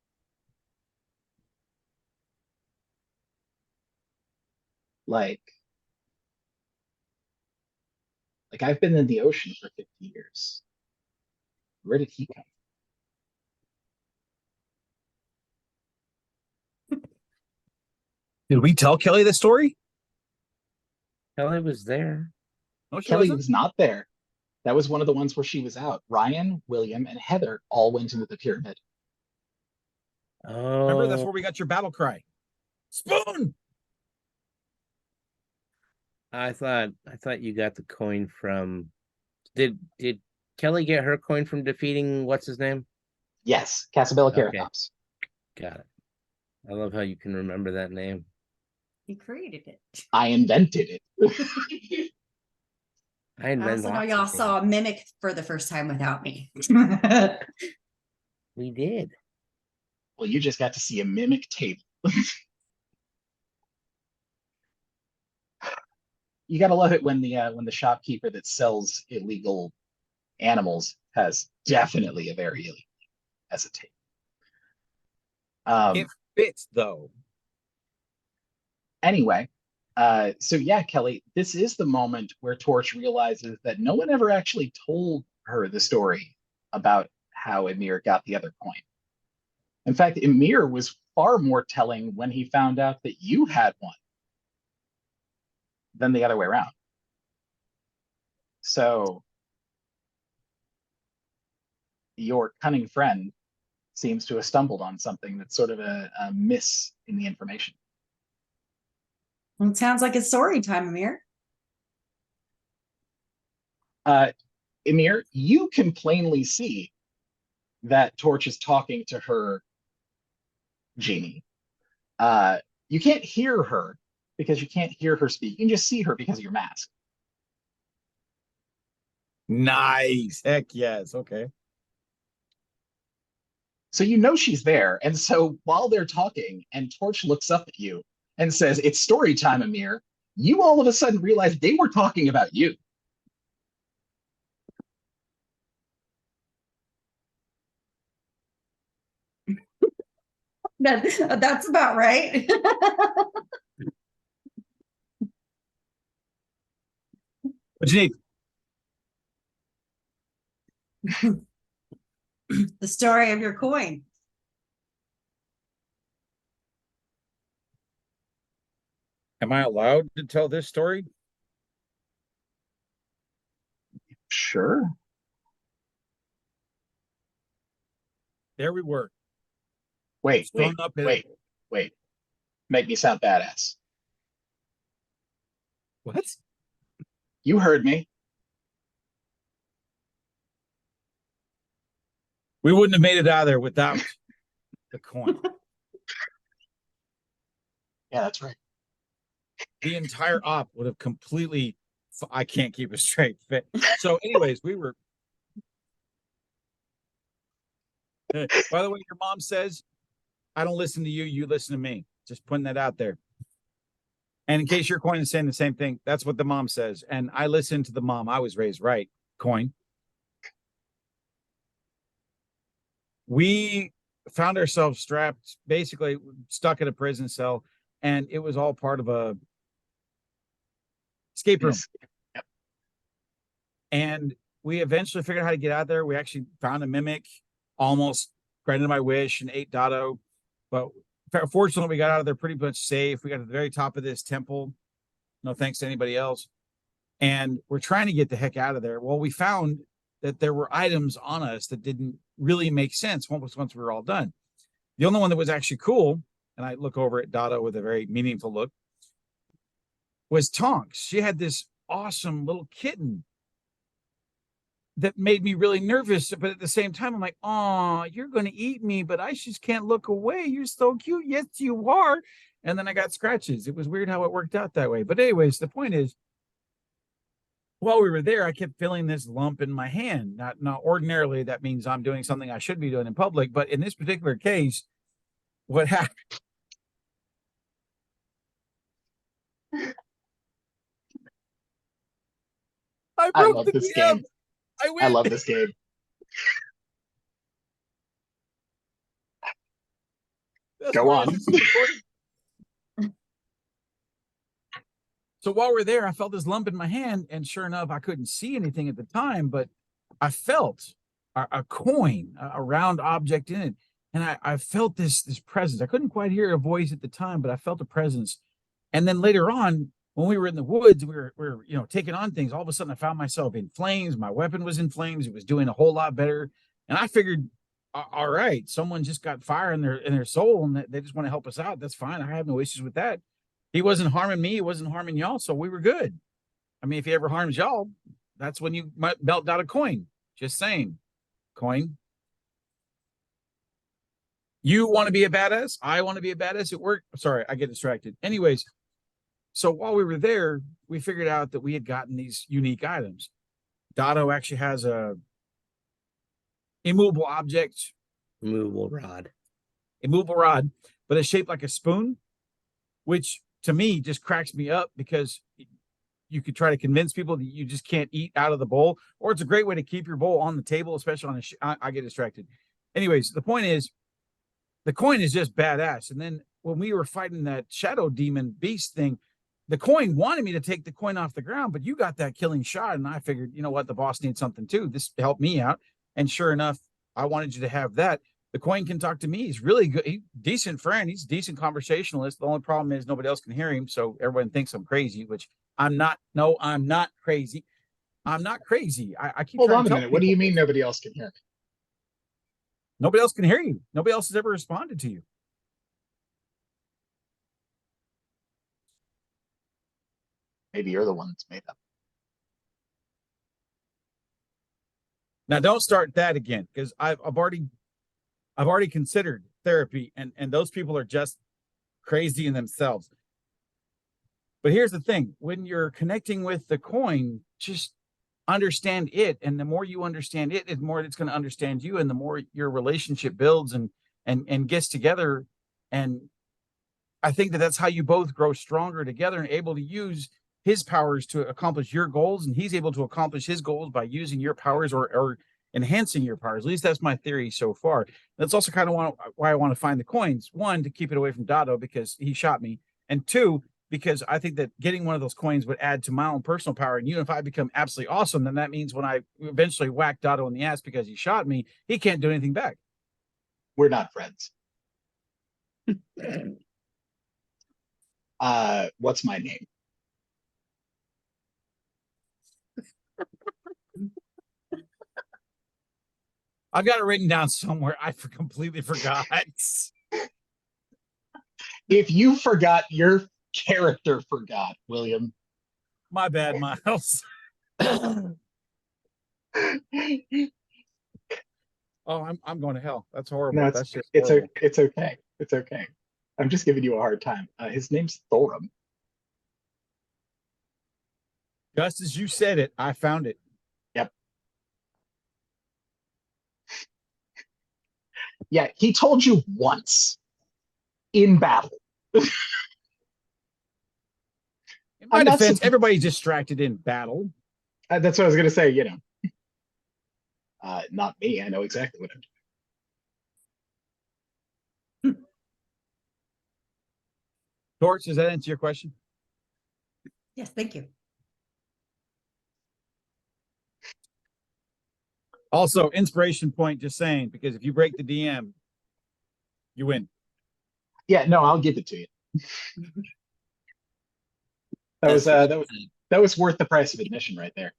Like I've been in the ocean for 50 years. Where did he come from? Did we tell Kelly the story? Kelly was there. No, she Kelly wasn't. was not there. That was one of the ones where she was out. Ryan, William, and Heather all went into the pyramid. Oh, Remember, that's where we got your battle cry. Spoon! I thought you got the coin from. Did Kelly get her coin from defeating what's his name? Yes, Casabella Okay. Caratops. Got it. I love how you can remember that name. He created it. I invented it. I I invented also know lots y'all of things. saw Mimic for the first time without me. We did. Well, you just got to see a mimic table. You gotta love it when the shopkeeper that sells illegal animals has definitely a very illegal as a table. It fits, though. Anyway, so yeah, Kelly, this is the moment where Torch realizes that no one ever actually told her the story about how Emir got the other coin. In fact, Emir was far more telling when he found out that you had one than the other way around. So your cunning friend seems to have stumbled on something that's sort of a miss in the information. Well, it sounds like it's story time, Amir. Emir, you can plainly see that Torch is talking to her genie. You can't hear her because you can't hear her speak. You can just see her because of your mask. Nice. Heck yes. Okay. So you know she's there. And so while they're talking and Torch looks up at you and says, "It's story time, Amir," you all of a sudden realize they were talking about you. That's about right. What you need? The story of your coin. Am I allowed to tell this story? Sure. There we were. Wait, Strung up in wait. Make me sound badass. What? You heard me. We wouldn't have made it out of there without the coin. Yeah, that's right. The entire op would have completely. I can't keep it straight. So, anyways, we were. By the way, your mom says, "I don't listen to you. You listen to me." Just putting that out there. And in case your coin is saying the same thing, that's what the mom says. And I listen to the mom. I was raised right. Coin. We found ourselves strapped, basically stuck in a prison cell, and it was all part of a escape room. Yep. And we eventually figured out how to get out there. We actually found a mimic, almost granted my wish, and ate Dotto. But fortunately, we got out of there pretty much safe. We got to the very top of this temple. No thanks to anybody else. And we're trying to get the heck out of there. Well, we found that there were items on us that didn't really make sense once we were all done. The only one that was actually cool, and I look over at Dotto with a very meaningful look, was Tonks. She had this awesome little kitten that made me really nervous. But at the same time, I'm like, "Oh, you're going to eat me, but I just can't look away. You're so cute." "Yes, you are." And then I got scratches. It was weird how it worked out that way. But anyways, the point is, while we were there, I kept feeling this lump in my hand. Not ordinarily, that means I'm doing something I should be doing in public. But in this particular case, what happened? I I broke love the this cam. game. I I win. love this game. That's Go why on. this is recorded. So while we're there, I felt this lump in my hand, and sure enough, I couldn't see anything at the time, but I felt a coin, a round object in it, and I felt this presence. I couldn't quite hear a voice at the time, but I felt a presence. And then later on, when we were in the woods, we were taking on things. All of a sudden, I found myself in flames. My weapon was in flames. It was doing a whole lot better, and I figured, all right, someone just got fire in their soul, and they just want to help us out. That's fine. I have no issues with that. He wasn't harming me. He wasn't harming y'all. So we were good. I mean, if he ever harms y'all, that's when you might melt out a coin. Just saying. Coin. You want to be a badass? I want to be a badass at work. Sorry, I get distracted. Anyways, so while we were there, we figured out that we had gotten these unique items. Dotto actually has a immovable object. Movable rod. Immovable rod, but it's shaped like a spoon, which to me just cracks me up because you could try to convince people that you just can't eat out of the bowl, or it's a great way to keep your bowl on the table, especially on I get distracted. Anyways, the point is, the coin is just badass. And then when we were fighting that shadow demon beast thing, the coin wanted me to take the coin off the ground, but you got that killing shot. And I figured, you know what, the boss needs something too. This helped me out. And sure enough, I wanted you to have that. The coin can talk to me. He's really good. He's a decent friend. He's a decent conversationalist. The only problem is nobody else can hear him. So everyone thinks I'm crazy, which I'm not. No, I'm not crazy. I'm not crazy. I keep Hold trying on to a tell minute. What do people, you mean nobody else can hear me? nobody else can hear you. Nobody else has ever responded to you. Maybe you're the one that's made up. Now don't start that again, because I've already considered therapy, and those people are just crazy in themselves. But here's the thing, when you're connecting with the coin, just understand it, and the more you understand it, the more it's going to understand you, and the more your relationship builds and gets together. And I think that that's how you both grow stronger together and able to use his powers to accomplish your goals, and he's able to accomplish his goals by using your powers or enhancing your powers. At least that's my theory so far. That's also kind of why I want to find the coins. One, to keep it away from Dado because he shot me, and two, because I think that getting one of those coins would add to my own personal power. And if I become absolutely awesome, then that means when I eventually whack Dado in the ass because he shot me, he can't do anything back. We're not friends. What's my name? I've got it written down somewhere. I completely forgot. If you forgot, your character forgot, William. My bad, Miles. Oh, I'm going to hell. That's horrible. No, That's just it's horrible. it's okay. It's okay. I'm just giving you a hard time. His name's Thorum. Just as you said it, I found it. Yep. Yeah, he told you once in battle. In my I'm not defense, sup- everybody's distracted in battle. That's what I was gonna say. Not me. I know exactly what I'm doing. Torch, does that answer your question? Yes, thank you. Also, inspiration point, just saying, because if you break the DM, you win. Yeah, no, I'll give it to you. That's That was worth the price of admission right there.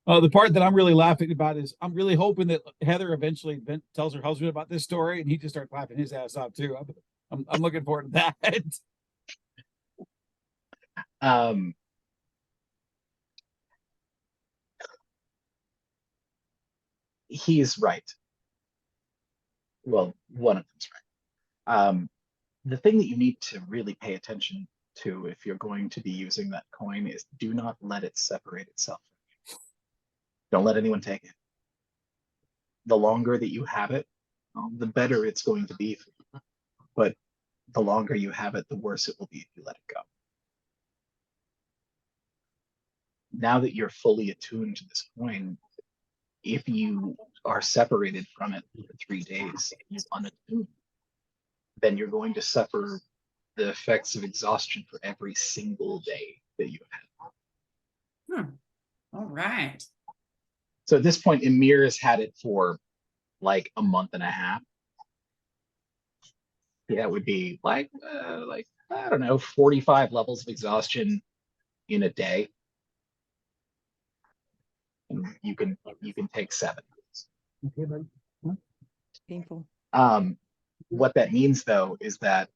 The part that I'm really laughing about is I'm really hoping that Heather eventually tells her husband about this story, and he just starts laughing his ass off too. I'm looking forward to that. He's right. Well, one of them's right. The thing that you need to really pay attention to if you're going to be using that coin is do not let it separate itself. Don't let anyone take it. The longer that you have it, the better it's going to be for you. But the longer you have it, the worse it will be if you let it go. Now that you're fully attuned to this coin, if you are separated from it for 3 days, unattuned, then you're going to suffer the effects of exhaustion for every single day that you have. All right. So at this point, Emir has had it for like a month and a half. Yeah, it would be like I don't know, 45 levels of exhaustion in a day. And you can take 7. Okay, buddy. Painful. What that means though is that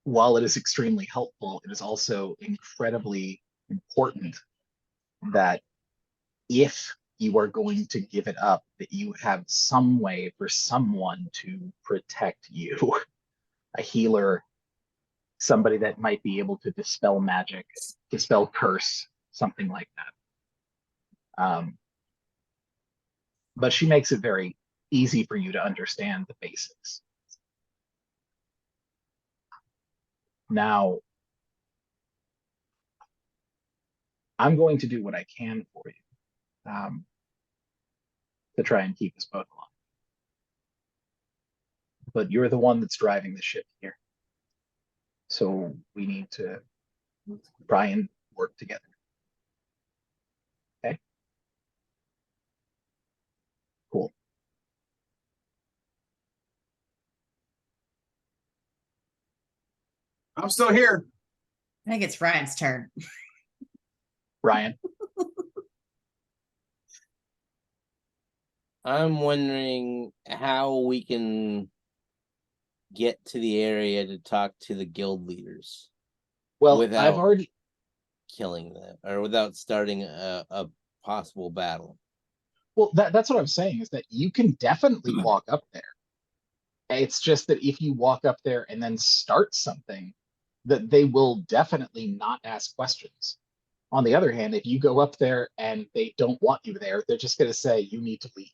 while it is extremely helpful, it is also incredibly important that if you are going to give it up, that you have some way for someone to protect you. A healer, somebody that might be able to dispel magic, dispel curse, something like that. But she makes it very easy for you to understand the basics. Now, I'm going to do what I can for you to try and keep us both alive. But you're the one that's driving the ship here. So we need to try and work together. Okay? Cool. I'm still here. I think it's Ryan's turn. Ryan. I'm wondering how we can get to the area to talk to the guild leaders. Well, I've without already, killing them or without starting a possible battle. well, that's what I'm saying is that you can definitely walk up there. It's just that if you walk up there and then start something, that they will definitely not ask questions. On the other hand, if you go up there and they don't want you there, they're just going to say you need to leave.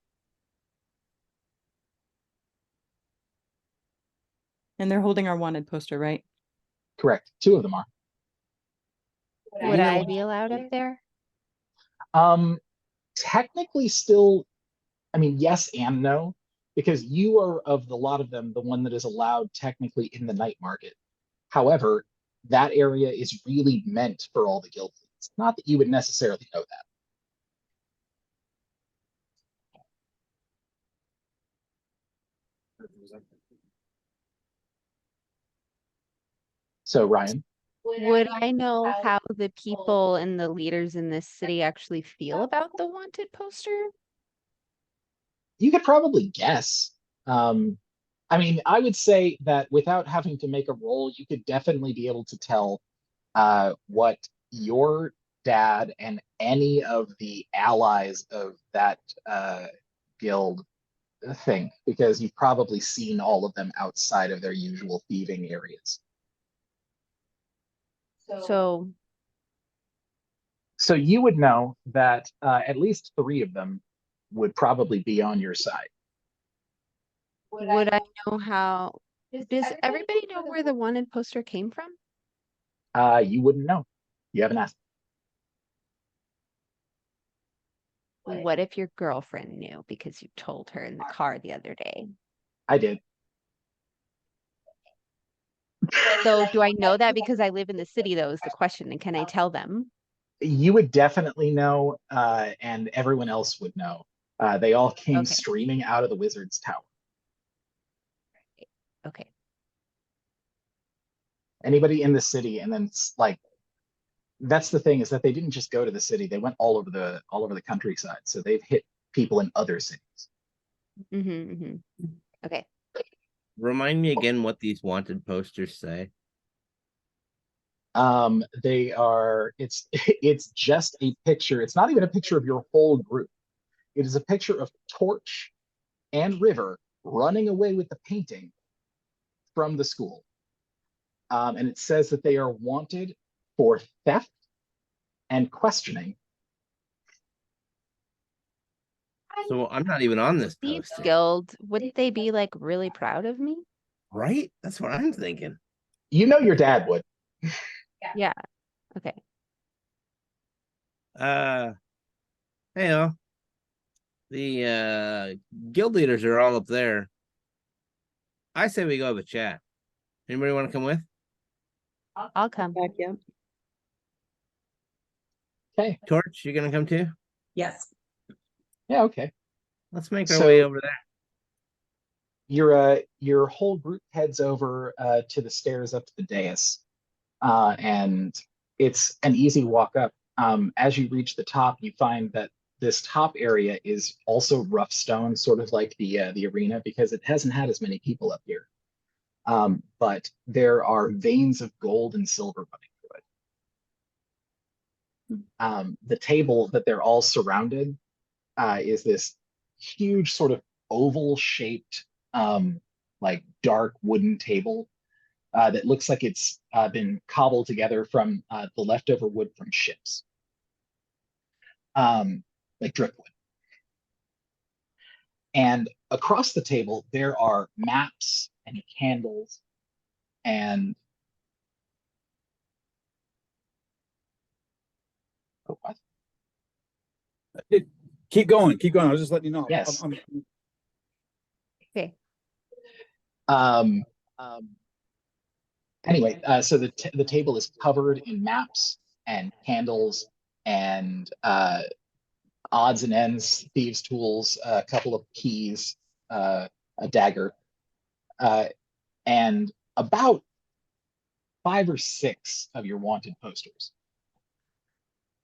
And they're holding our wanted poster, right? Correct. Two of them are. Would know I what? be allowed up there? Technically still, I mean, yes and no, because you are of the lot of them, the one that is allowed technically in the night market. However, that area is really meant for all the guild leads. Not that you would necessarily know that. So Ryan, Would I know how the people and the leaders in this city actually feel about the wanted poster? you could probably guess. I mean, I would say that without having to make a roll, you could definitely be able to tell what your dad and any of the allies of that guild think, because you've probably seen all of them outside of their usual thieving areas. So, So you would know that at least three of them would probably be on your side. would I know how, does everybody know where the wanted poster came from? You wouldn't know. You haven't asked. What if your girlfriend knew because you told her in the car the other day? I did. So do I know that because I live in the city though is the question, and can I tell them? You would definitely know, and everyone else would know. They all came Okay. streaming out of the wizard's tower. Okay. Anybody in the city, and then like that's the thing is that they didn't just go to the city; they went all over the countryside. So they've hit people in other cities. Okay. Remind me again what these wanted posters say. They are. It's just a picture. It's not even a picture of your whole group. It is a picture of Torch and River running away with the painting from the school. And it says that they are wanted for theft and questioning. So I'm not even on this Thieves poster, Guild, wouldn't they be like really proud of me? right? That's what I'm thinking. You know your dad would. Yeah. Okay. Hey, the guild leaders are all up there. I say we go have a chat. Anybody want to come with? I'll come. Back, yeah. Okay. Torch, you gonna come too? Yes. Yeah. Okay. Let's make our So- way over there. Your whole group heads over to the stairs up to the dais, and it's an easy walk up. As you reach the top, you find that this top area is also rough stone, sort of like the arena, because it hasn't had as many people up here. But there are veins of gold and silver running through it. The table that they're all surrounded is this huge sort of oval shaped, like dark wooden table that looks like it's been cobbled together from the leftover wood from ships, like driftwood. And across the table, there are maps and candles and oh, what? Keep going. Keep going. I was just letting you know. Yes. Okay. Anyway, so the table is covered in maps and candles and odds and ends, thieves' tools, a couple of keys, a dagger, and about 5 or 6 of your wanted posters.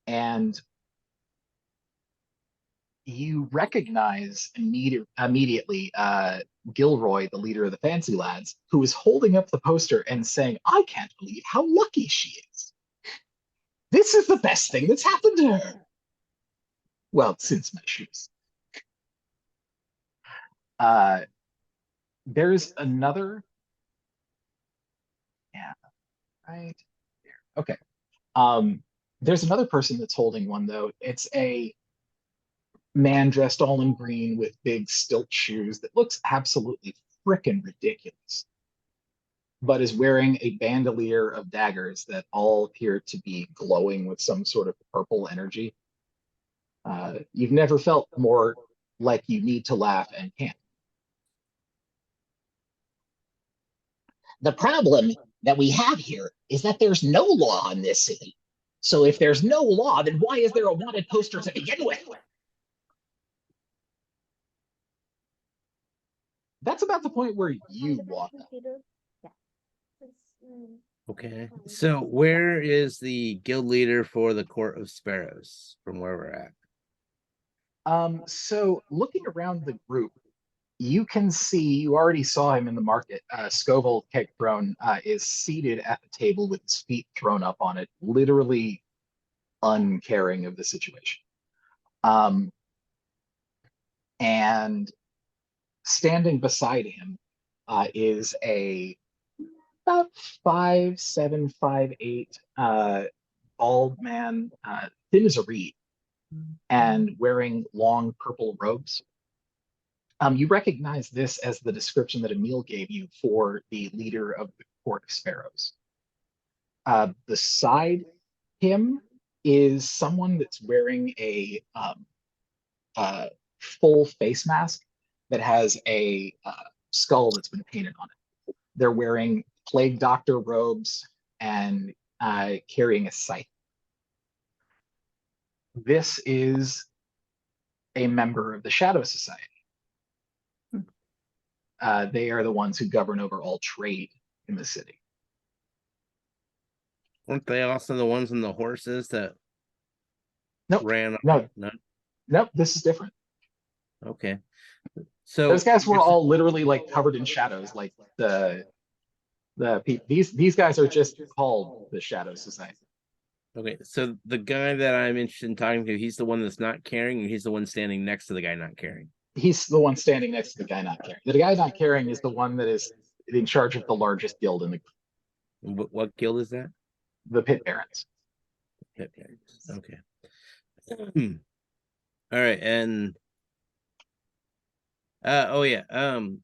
And you recognize immediately Gilroy, the leader of the Fancy Lads, who is holding up the poster and saying, "I can't believe how lucky she is. This is the best thing that's happened to her. Well, since my shoes." There's another. Yeah, right there. Okay. There's another person that's holding one though. It's a man dressed all in green with big stilt shoes that looks absolutely frickin' ridiculous, but is wearing a bandolier of daggers that all appear to be glowing with some sort of purple energy. You've never felt more like you need to laugh and can't. The problem that we have here is that there's no law in this city. So if there's no law, then why is there a wanted poster to begin with? That's about the point where you walk up. Okay. So where is the guild leader for the Court of Sparrows from where we're at? So looking around the group, you can see, you already saw him in the market. Scoville Kegthrone is seated at the table with his feet thrown up on it, literally uncaring of the situation. And standing beside him is a about 5'7", 5'8", bald man, thin as a reed, and wearing long purple robes. You recognize this as the description that Emil gave you for the leader of the Court of Sparrows. Beside him is someone that's wearing a full face mask that has a skull that's been painted on it. They're wearing plague doctor robes and carrying a scythe. This is a member of the Shadow Society. They are the ones who govern over all trade in the city. Weren't they also the ones in the horses that Nope. ran? No. No. Nope, this is different. Okay. So Those guys were all literally like covered in shadows, like these guys are just called the Shadow Society. okay. So the guy that I'm interested in talking to, he's the one that's not carrying, and he's the one standing next to the guy not carrying. He's the one standing next to the guy not carrying. The guy not carrying is the one that is in charge of the largest guild in the What guild is that? the Pit Barons. Okay. All right, and oh yeah.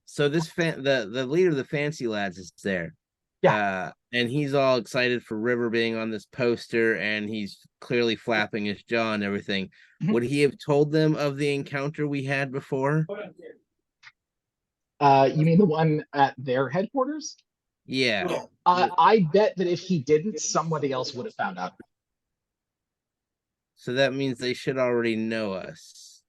So this the leader of the Fancy Lads is there. Yeah. And he's all excited for River being on this poster, and he's clearly flapping his jaw and everything. Mhm. Would he have told them of the encounter we had before? You mean the one at their headquarters? Yeah. I bet that if he didn't, somebody else would have found out. So that means they should already know us.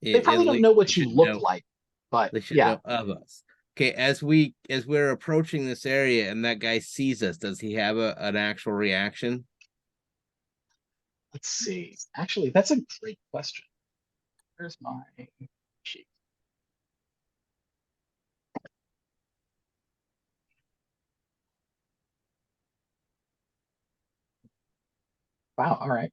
They probably don't know what you look like, but They should yeah. know of us. Okay, as we're approaching this area and that guy sees us, does he have an actual reaction? Let's see. Actually, that's a great question. Where's my sheet? Wow, all right.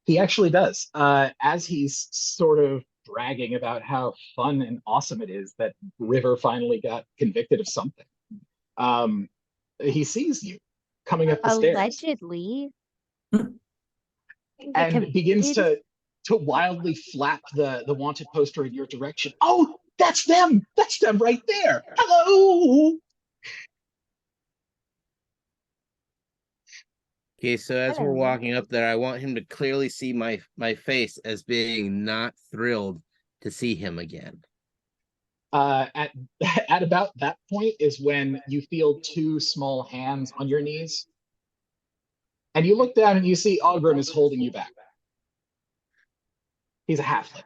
He actually does. As he's sort of bragging about how fun and awesome it is that River finally got convicted of something. He sees you coming up the stairs Allegedly. and begins to wildly flap the wanted poster in your direction. Oh, that's them! That's them right there! Hello! Okay, so as we're Hello. walking up there, I want him to clearly see my face as being not thrilled to see him again. At about that point is when you feel two small hands on your knees. And you look down and you see Ogrim is holding you back. He's a halfling.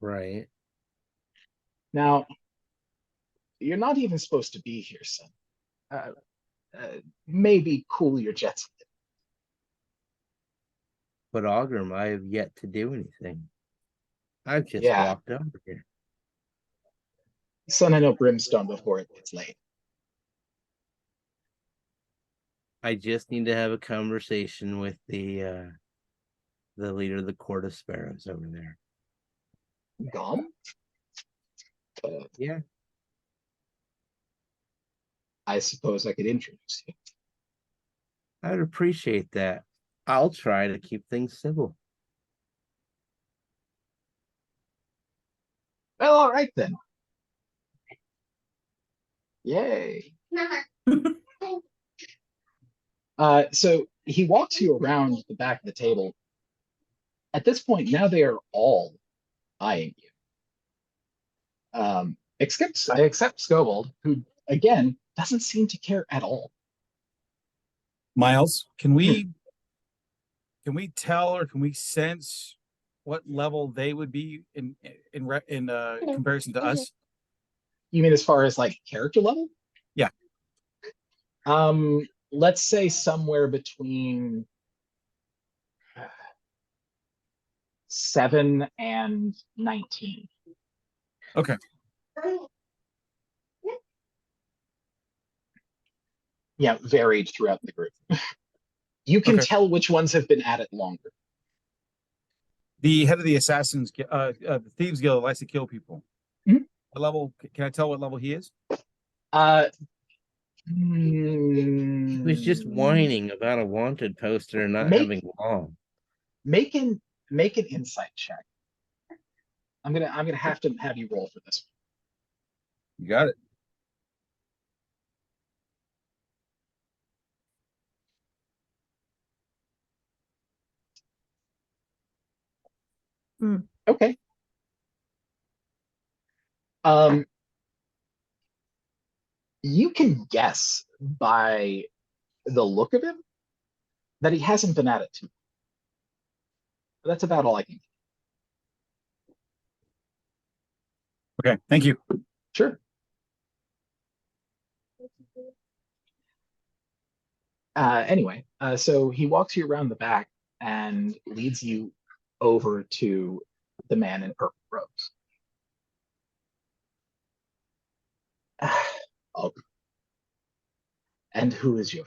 Right. Now, you're not even supposed to be here, son. Maybe cool your jets. But Ogrim, I have yet to do anything. I've just Yeah. walked over here. Sun and no brimstone before it gets late. I just need to have a conversation with the leader of the Court of Sparrows over there. Gone? Yeah. I suppose I could introduce you. I'd appreciate that. I'll try to keep things civil. Well, all right then. Yay. So he walks you around the back of the table. At this point, now they are all eyeing you. Except Scobold, who again doesn't seem to care at all. Miles, can we tell or can we sense what level they would be in comparison to us? You mean as far as like character level? Yeah. Let's say somewhere between 7 and 19. Okay. Yeah, varied throughout the group. You can Okay. tell which ones have been at it longer. The head of the assassins, the thieves guild likes to kill people. Mhm. What level? Can I tell what level he is? He was just whining about a wanted poster and not Make- having long. Make an insight check. I'm gonna have to have you roll for this. You got it. Okay. You can guess by the look of him that he hasn't been at it too. That's about all I can. Okay. Thank you. Sure. Anyway, so he walks you around the back and leads you over to the man in purple robes. Oh. And who is your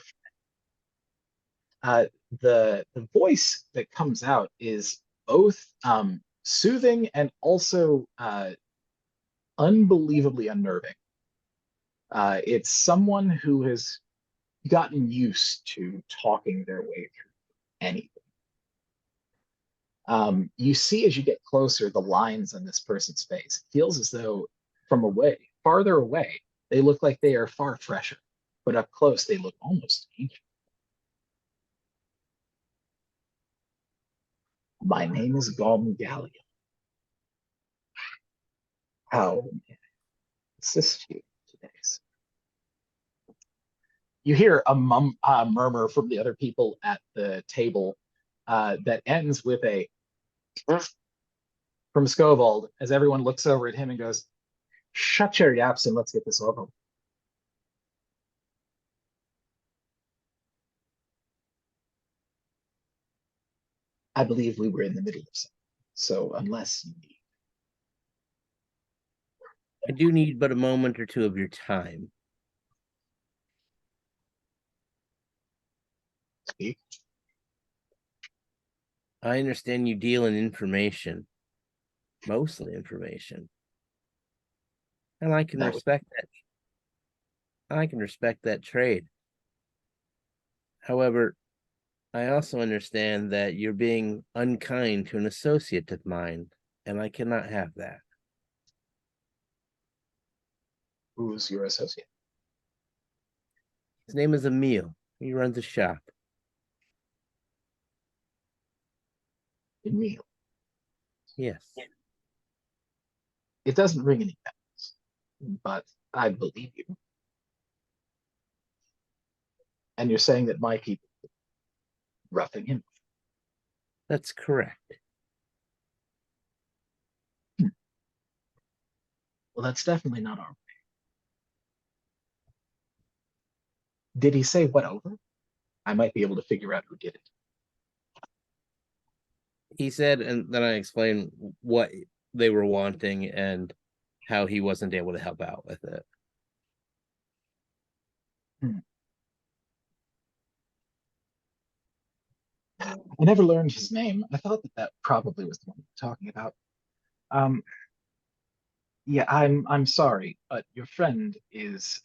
friend? The voice that comes out is both soothing and also unbelievably unnerving. It's someone who has gotten used to talking their way through anything. You see as you get closer the lines on this person's face. It feels as though from farther away, they look like they are far fresher, but up close they look almost ancient. My name is Gom Gallion. How may I assist you today, sir? You hear a murmur from the other people at the table that ends with a from Scobold as everyone looks over at him and goes, "Shut your yaps and let's get this over." I believe we were in the middle of something, so unless you need. I do need but a moment or two of your time. Speak. I understand you deal in information, mostly information. And I can respect that. I can respect that trade. However, I also understand that you're being unkind to an associate of mine, and I cannot have that. Who's your associate? His name is Emil. He runs a shop. Emil. Yes. It doesn't ring any bells, but I believe you. And you're saying that my people roughing him. That's correct. Well, that's definitely not our way. Did he say what over? I might be able to figure out who did it. He said, and then I explained what they were wanting and how he wasn't able to help out with it. I never learned his name. I thought that probably was the one you're talking about. Um, yeah, I'm sorry, but your friend is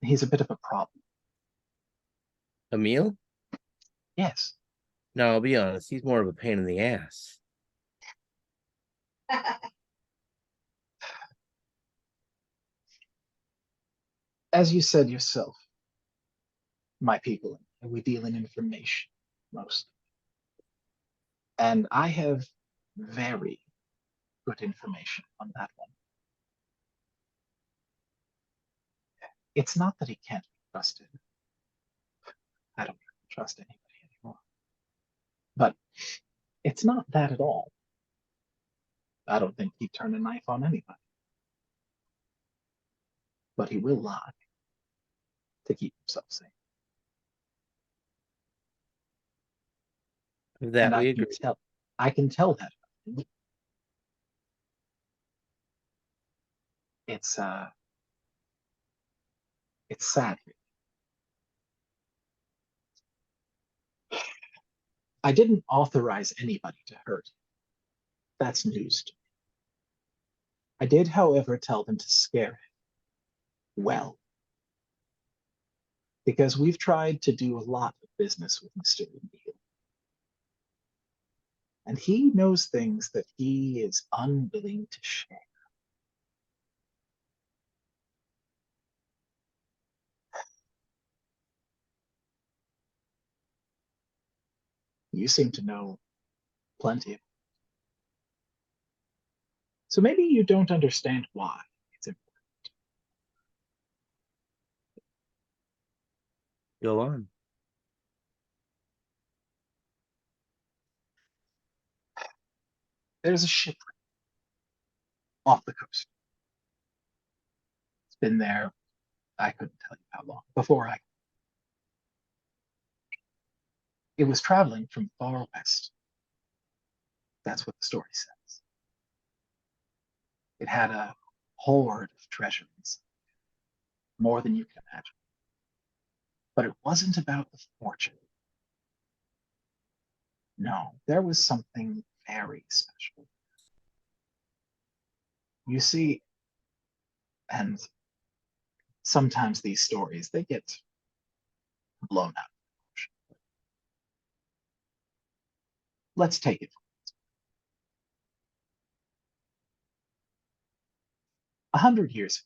he's a bit of a problem. Emil? Yes. No, I'll be honest, he's more of a pain in the ass. As you said yourself, my people, we deal in information most. And I have very good information on that one. It's not that he can't be trusted. I don't trust anybody anymore. But it's not that at all. I don't think he'd turn a knife on anybody. But he will lie to keep himself safe. That And we agree. I can tell that. It's sad. I didn't authorize anybody to hurt. That's news to me. I did, however, tell them to scare him. Well, because we've tried to do a lot of business with Mr. O'Neill. And he knows things that he is unwilling to share. You seem to know plenty. So maybe you don't understand why it's important. Go on. There's a shipwreck off the coast. It's been there, I couldn't tell you how long, before I. It was traveling from far west. That's what the story says. It had a hoard of treasures, more than you can imagine. But it wasn't about the fortune. No, there was something very special. You see, and sometimes these stories, they get blown out. Let's take it. 100 years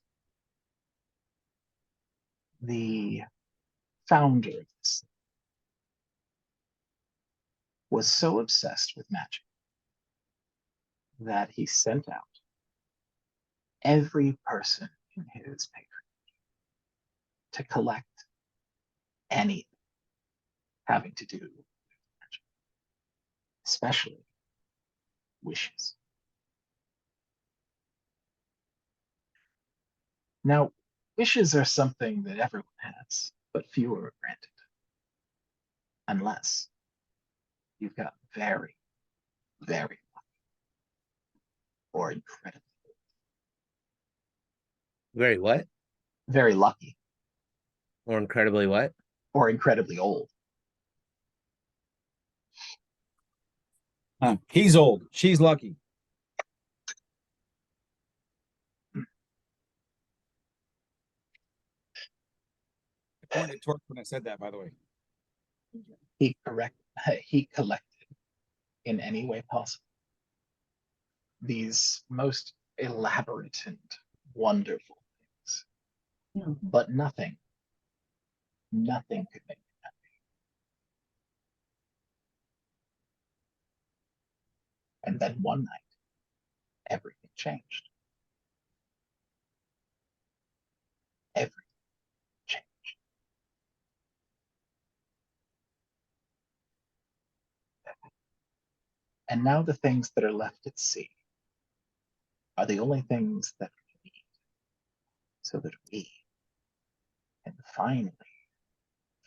ago, the founder of this was so obsessed with magic that he sent out every person in his patronage to collect anything having to do with magic, especially wishes. Now, wishes are something that everyone has, but fewer are granted. Unless you've got very, very lucky or incredibly, Very what? very lucky Or incredibly what? or incredibly old. He's old. She's lucky. I pointed toward when I said that, by the way. He collected in any way possible these most elaborate and wonderful things. But nothing could make him happy. And then one night, everything changed. Everything changed. And now the things that are left at sea are the only things that we need so that we can finally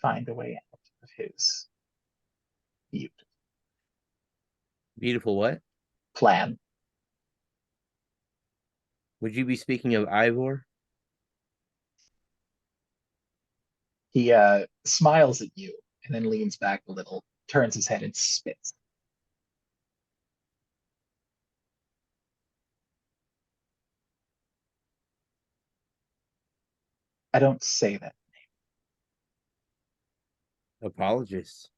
find a way out of his beautiful Beautiful what? plan. Would you be speaking of Ivor? He smiles at you and then leans back a little, turns his head and spits. I don't say that. Apologies.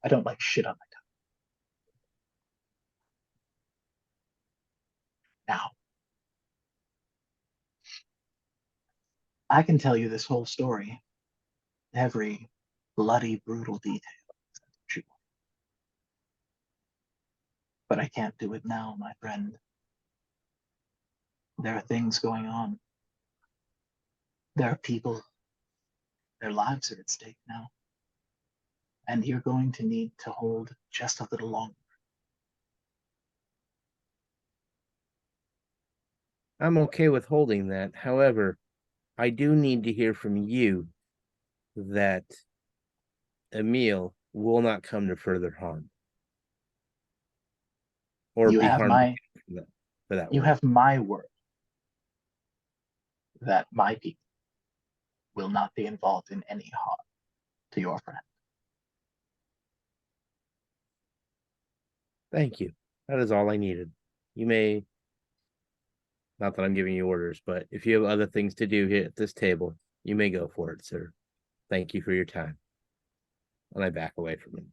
I don't like shit on my tongue. Now, I can tell you this whole story, every bloody, brutal detail. But I can't do it now, my friend. There are things going on. There are people, their lives are at stake now. And you're going to need to hold just a little longer. I'm okay with holding that. However, I do need to hear from you that Emil will not come to further harm. Or You be have harmed my for that you word. have my word that my people will not be involved in any harm to your friend. Thank you. That is all I needed. You may, not that I'm giving you orders, but if you have other things to do here at this table, you may go for it, sir. Thank you for your time. And I back away from him.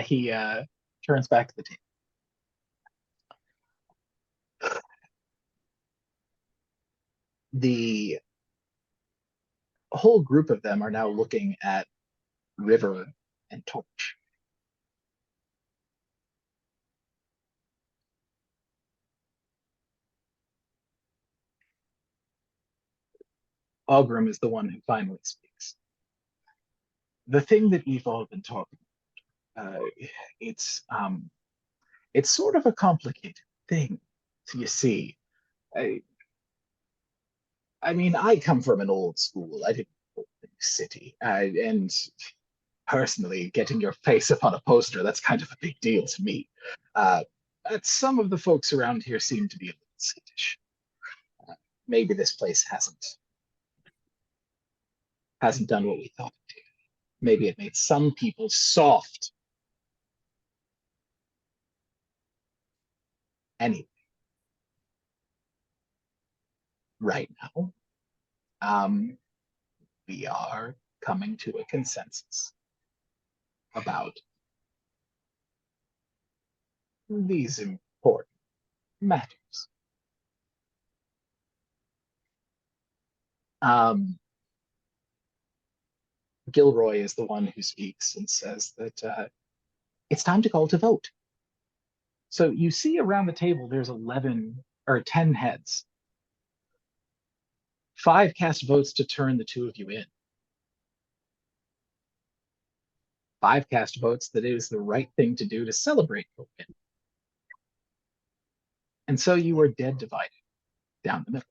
He turns back to the table. The whole group of them are now looking at River and Torch. Ogrim is the one who finally speaks. The thing that we've all been talking about, it's sort of a complicated thing. You see, I mean, I come from an old school. I didn't go to the city, and personally, getting your face up on a poster, that's kind of a big deal to me. But some of the folks around here seem to be a little skittish. Maybe this place hasn't done what we thought it did. Maybe it made some people soft. Anyway, right now, we are coming to a consensus about these important matters. Gilroy is the one who speaks and says that it's time to call to vote. So you see around the table, there's 11 or 10 heads. 5 cast votes to turn the 2 of you in. 5 cast votes that it is the right thing to do to celebrate your win. And so you are dead divided down the middle.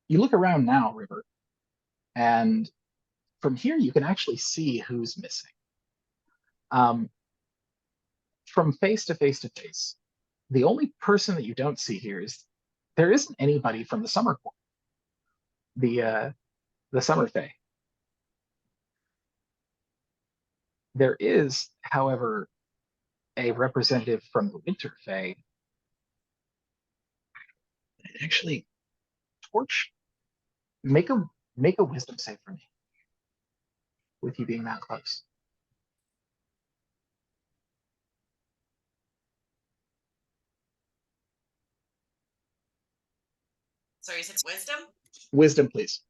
You look around now, River, and from here you can actually see who's missing. From face to face to face, the only person that you don't see here is there isn't anybody from the Summer Court, the Summer Fae. There is, however, a representative from the Winter Fae. Actually, Torch, make a wisdom save for me. With you being that close. Sorry, is it wisdom? Wisdom, please.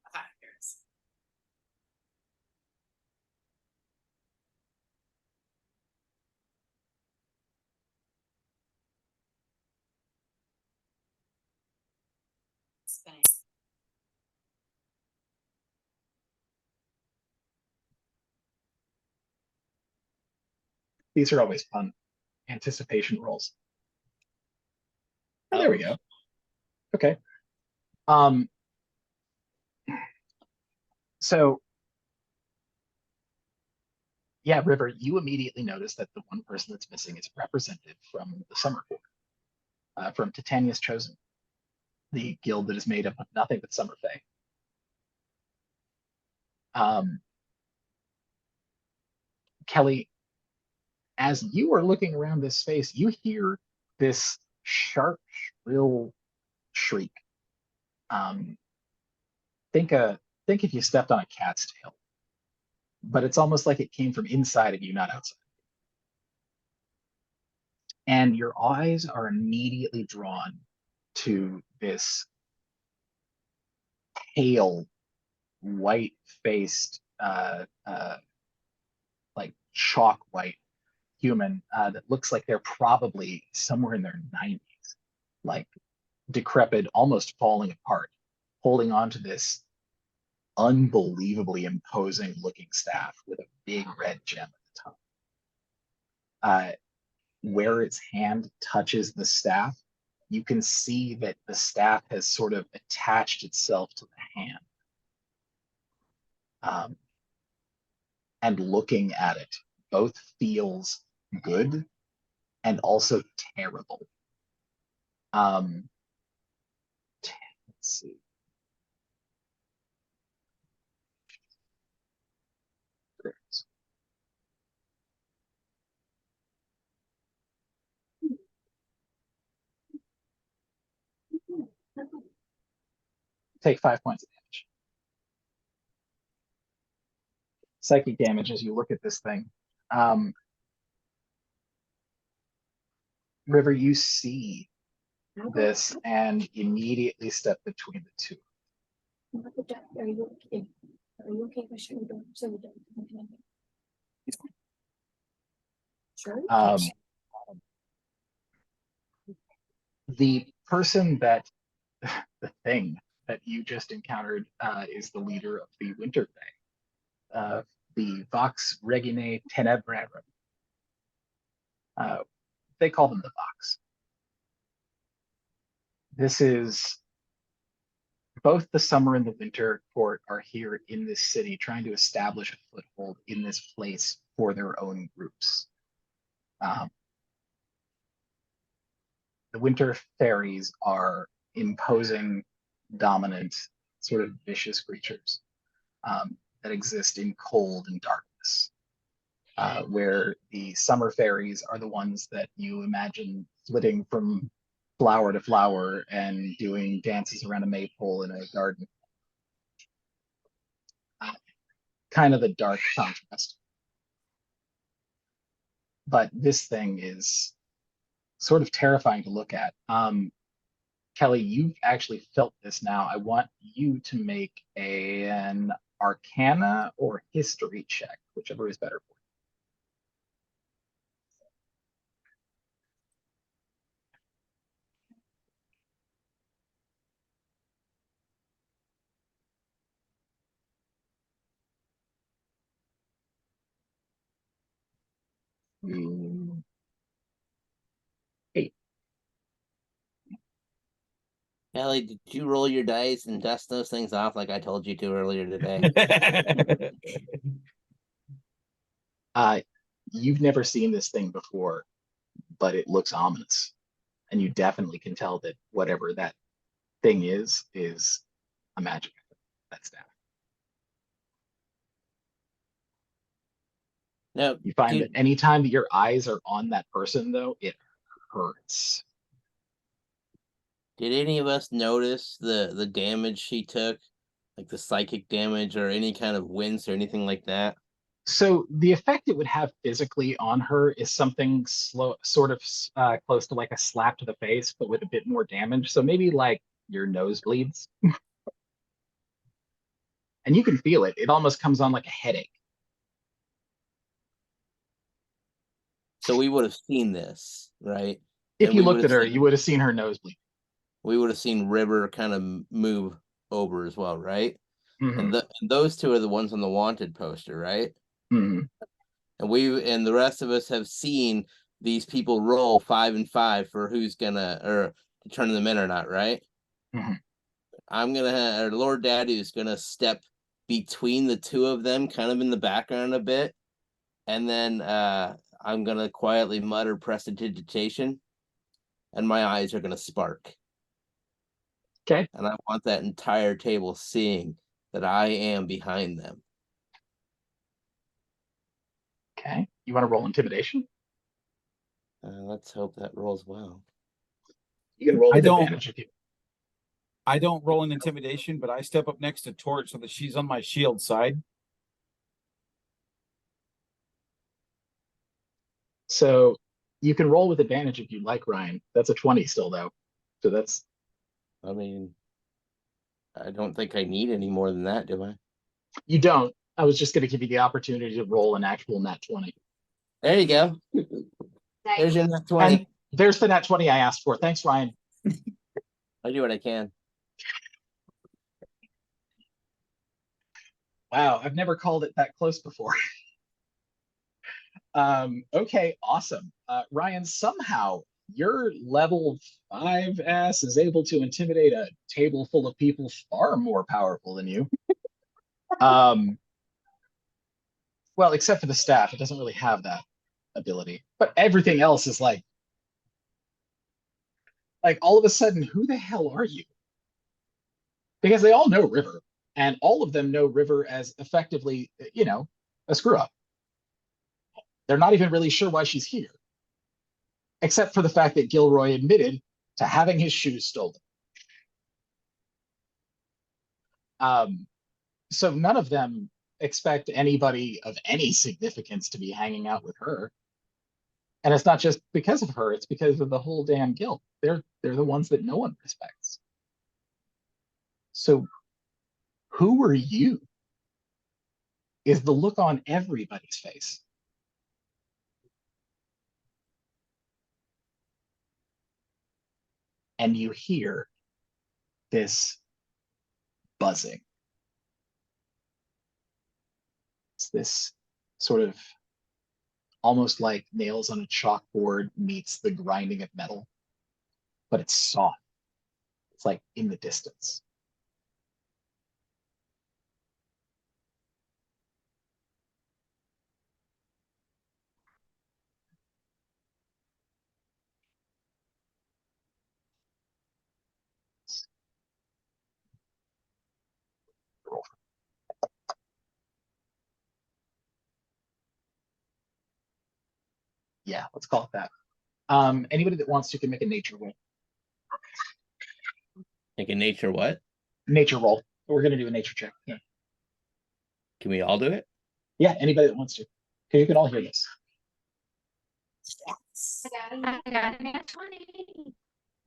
Okay, here it is. Spinning. These are always fun anticipation rolls. Oh, there we go. Okay. So yeah, River, you immediately notice that the one person that's missing is representative from the Summer Court, from Titania's Chosen, the guild that is made up of nothing but Summer Fae. Kelly, as you are looking around this space, you hear this sharp, shrill shriek. Think if you stepped on a cat's tail, but it's almost like it came from inside of you, not outside. And your eyes are immediately drawn to this pale, white-faced, like chalk white human that looks like they're probably somewhere in their 90s, like decrepit, almost falling apart, holding on to this unbelievably imposing looking staff with a big red gem at the top. Where its hand touches the staff, you can see that the staff has sort of attached itself to the hand. And looking at it both feels good and also terrible. Let's see. Take 5 points of damage. Psychic damage as you look at this thing. River, you see this and immediately step between the two. Are you okay? Are you okay? Sure. The person that, the thing that you just encountered is the leader of the Winter Fae, the Vox Reginae Tenebrarum. They call them the Vox. This is both the Summer and the Winter Court are here in this city trying to establish a foothold in this place for their own groups. The Winter Fairies are imposing, dominant, sort of vicious creatures that exist in cold and darkness, where the Summer Fairies are the ones that you imagine flitting from flower to flower and doing dances around a maypole in a garden. Kind of the dark contrast. But this thing is sort of terrifying to look at. Kelly, you've actually felt this now. I want you to make an Arcana or History check, whichever is better for you. 8. Ellie, did you roll your dice and dust those things off like I told you to earlier today? You've never seen this thing before, but it looks ominous. And you definitely can tell that whatever that thing is a magic. That staff. No, You find that anytime that your eyes are on that person, though, it hurts. did any of us notice the damage she took, like the psychic damage or any kind of wince or anything like that? So the effect it would have physically on her is something slow, sort of close to like a slap to the face, but with a bit more damage. So maybe like your nose bleeds. And you can feel it. It almost comes on like a headache. So we would have seen this, right? If And you we looked would at have her, seen- you would have seen her nose bleed. We would have seen River kind of move over as well, right? Mhm. And those two are the ones on the wanted poster, right? Mhm. and the rest of us have seen these people roll 5 and 5 for who's gonna or to turn them in or not, right? Mhm. I'm gonna or Lord Daddy is gonna step between the two of them, kind of in the background a bit, and then I'm gonna quietly mutter prestidigitation, and my eyes are gonna spark. Okay. And I want that entire table seeing that I am behind them. Okay. You want to roll intimidation? Let's hope that rolls well. You can roll I with don't- advantage if you. I don't roll an intimidation, but I step up next to Torch so that she's on my shield side. So you can roll with advantage if you like, Ryan. That's a 20 still, though. So that's I mean, I don't think I need any more than that, do I? you don't. I was just going to give you the opportunity to roll an actual nat 20. There you go. There's your nat 20. And there's the nat 20 I asked for. Thanks, Ryan. I do what I can. Wow, I've never called it that close before. Okay, awesome. Ryan, somehow your level 5 ass is able to intimidate a table full of people far more powerful than you. Well, except for the staff, it doesn't really have that ability. But everything else is like all of a sudden, who the hell are you? Because they all know River, and all of them know River as effectively, a screw up. They're not even really sure why she's here, except for the fact that Gilroy admitted to having his shoes stolen. So none of them expect anybody of any significance to be hanging out with her. And it's not just because of her, it's because of the whole damn guild. They're the ones that no one respects. So who are you? Is the look on everybody's face. And you hear this buzzing. It's this sort of almost like nails on a chalkboard meets the grinding of metal, but it's soft. It's like in the distance. Yeah, let's call it that. Anybody that wants to can make a nature roll. Make a nature what? Nature roll. We're gonna do a nature check. Yeah. Can we all do it? Yeah, anybody that wants to. Because you can all hear this. Yes. I got a nat 20.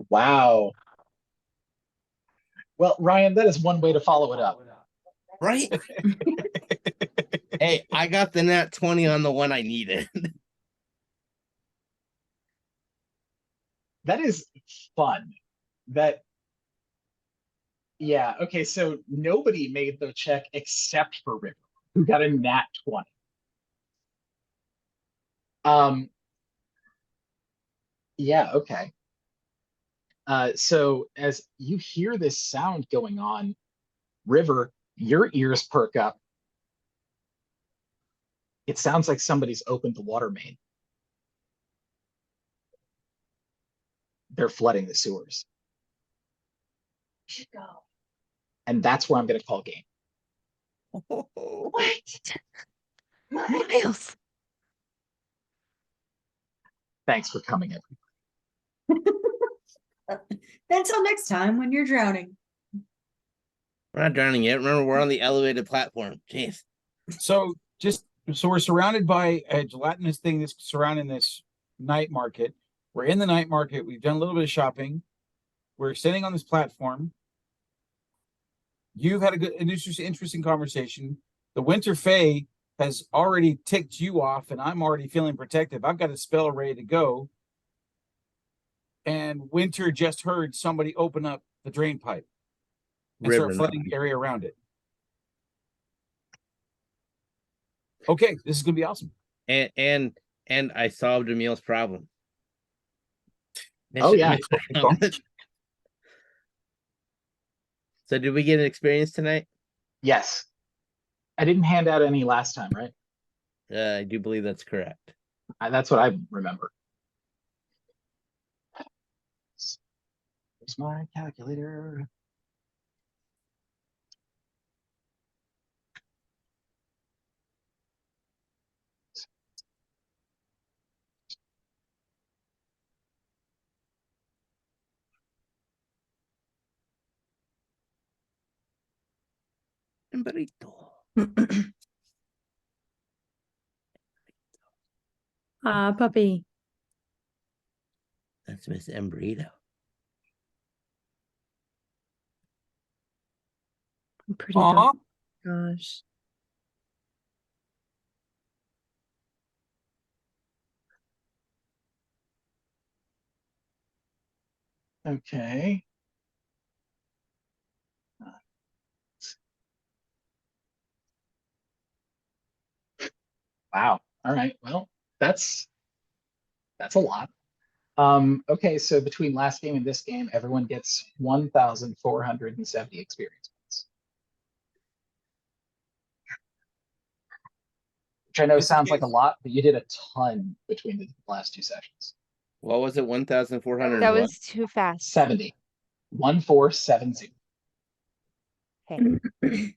Wow. Well, Ryan, that is one way to follow it up. Right? Hey, I got the nat 20 on the one I needed. That is fun. Yeah, okay, so nobody made the check except for River, who got a nat 20. Yeah, okay. So as you hear this sound going on, River, your ears perk up. It sounds like somebody's opened the water main. They're flooding the sewers. Should go. And that's where I'm going to call game. What? Miles. Thanks for coming, everybody. Until next time when you're drowning. We're not drowning yet. Remember, we're on the elevated platform. Jeez. So we're surrounded by a gelatinous thing that's surrounding this night market. We're in the night market. We've done a little bit of shopping. We're sitting on this platform. You've had an interesting conversation. The Winter Fae has already ticked you off, and I'm already feeling protective. I've got a spell ready to go. And Winter just heard somebody open up the drain pipe and start flooding the area around it. Okay, this is gonna be awesome. And I solved Emil's problem. Oh, yeah. So did we get an experience tonight? Yes. I didn't hand out any last time, right? I do believe that's correct. That's what I remember. Here's my calculator. Puppy. That's Miss Embrito. Pretty dog. Gosh. Okay. Wow. All right. Well, that's a lot. Okay, so between last game and this game, everyone gets 1,470 experience points. Which I know sounds like a lot, but you did a ton between the last 2 sessions. What was it? 1,400. That what? was too fast. 70. 1470. Okay.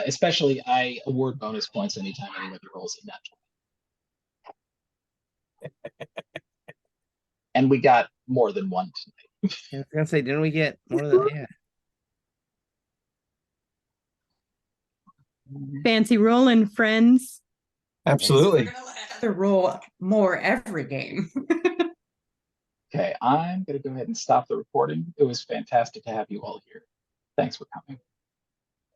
Especially I award bonus points anytime anybody rolls a natural. And we got more than one tonight. I was gonna say, didn't we get more than yeah? Fancy rolling, friends. Absolutely. We're gonna let Heather roll more every game. Okay, I'm gonna go ahead and stop the recording. It was fantastic to have you all here. Thanks for coming.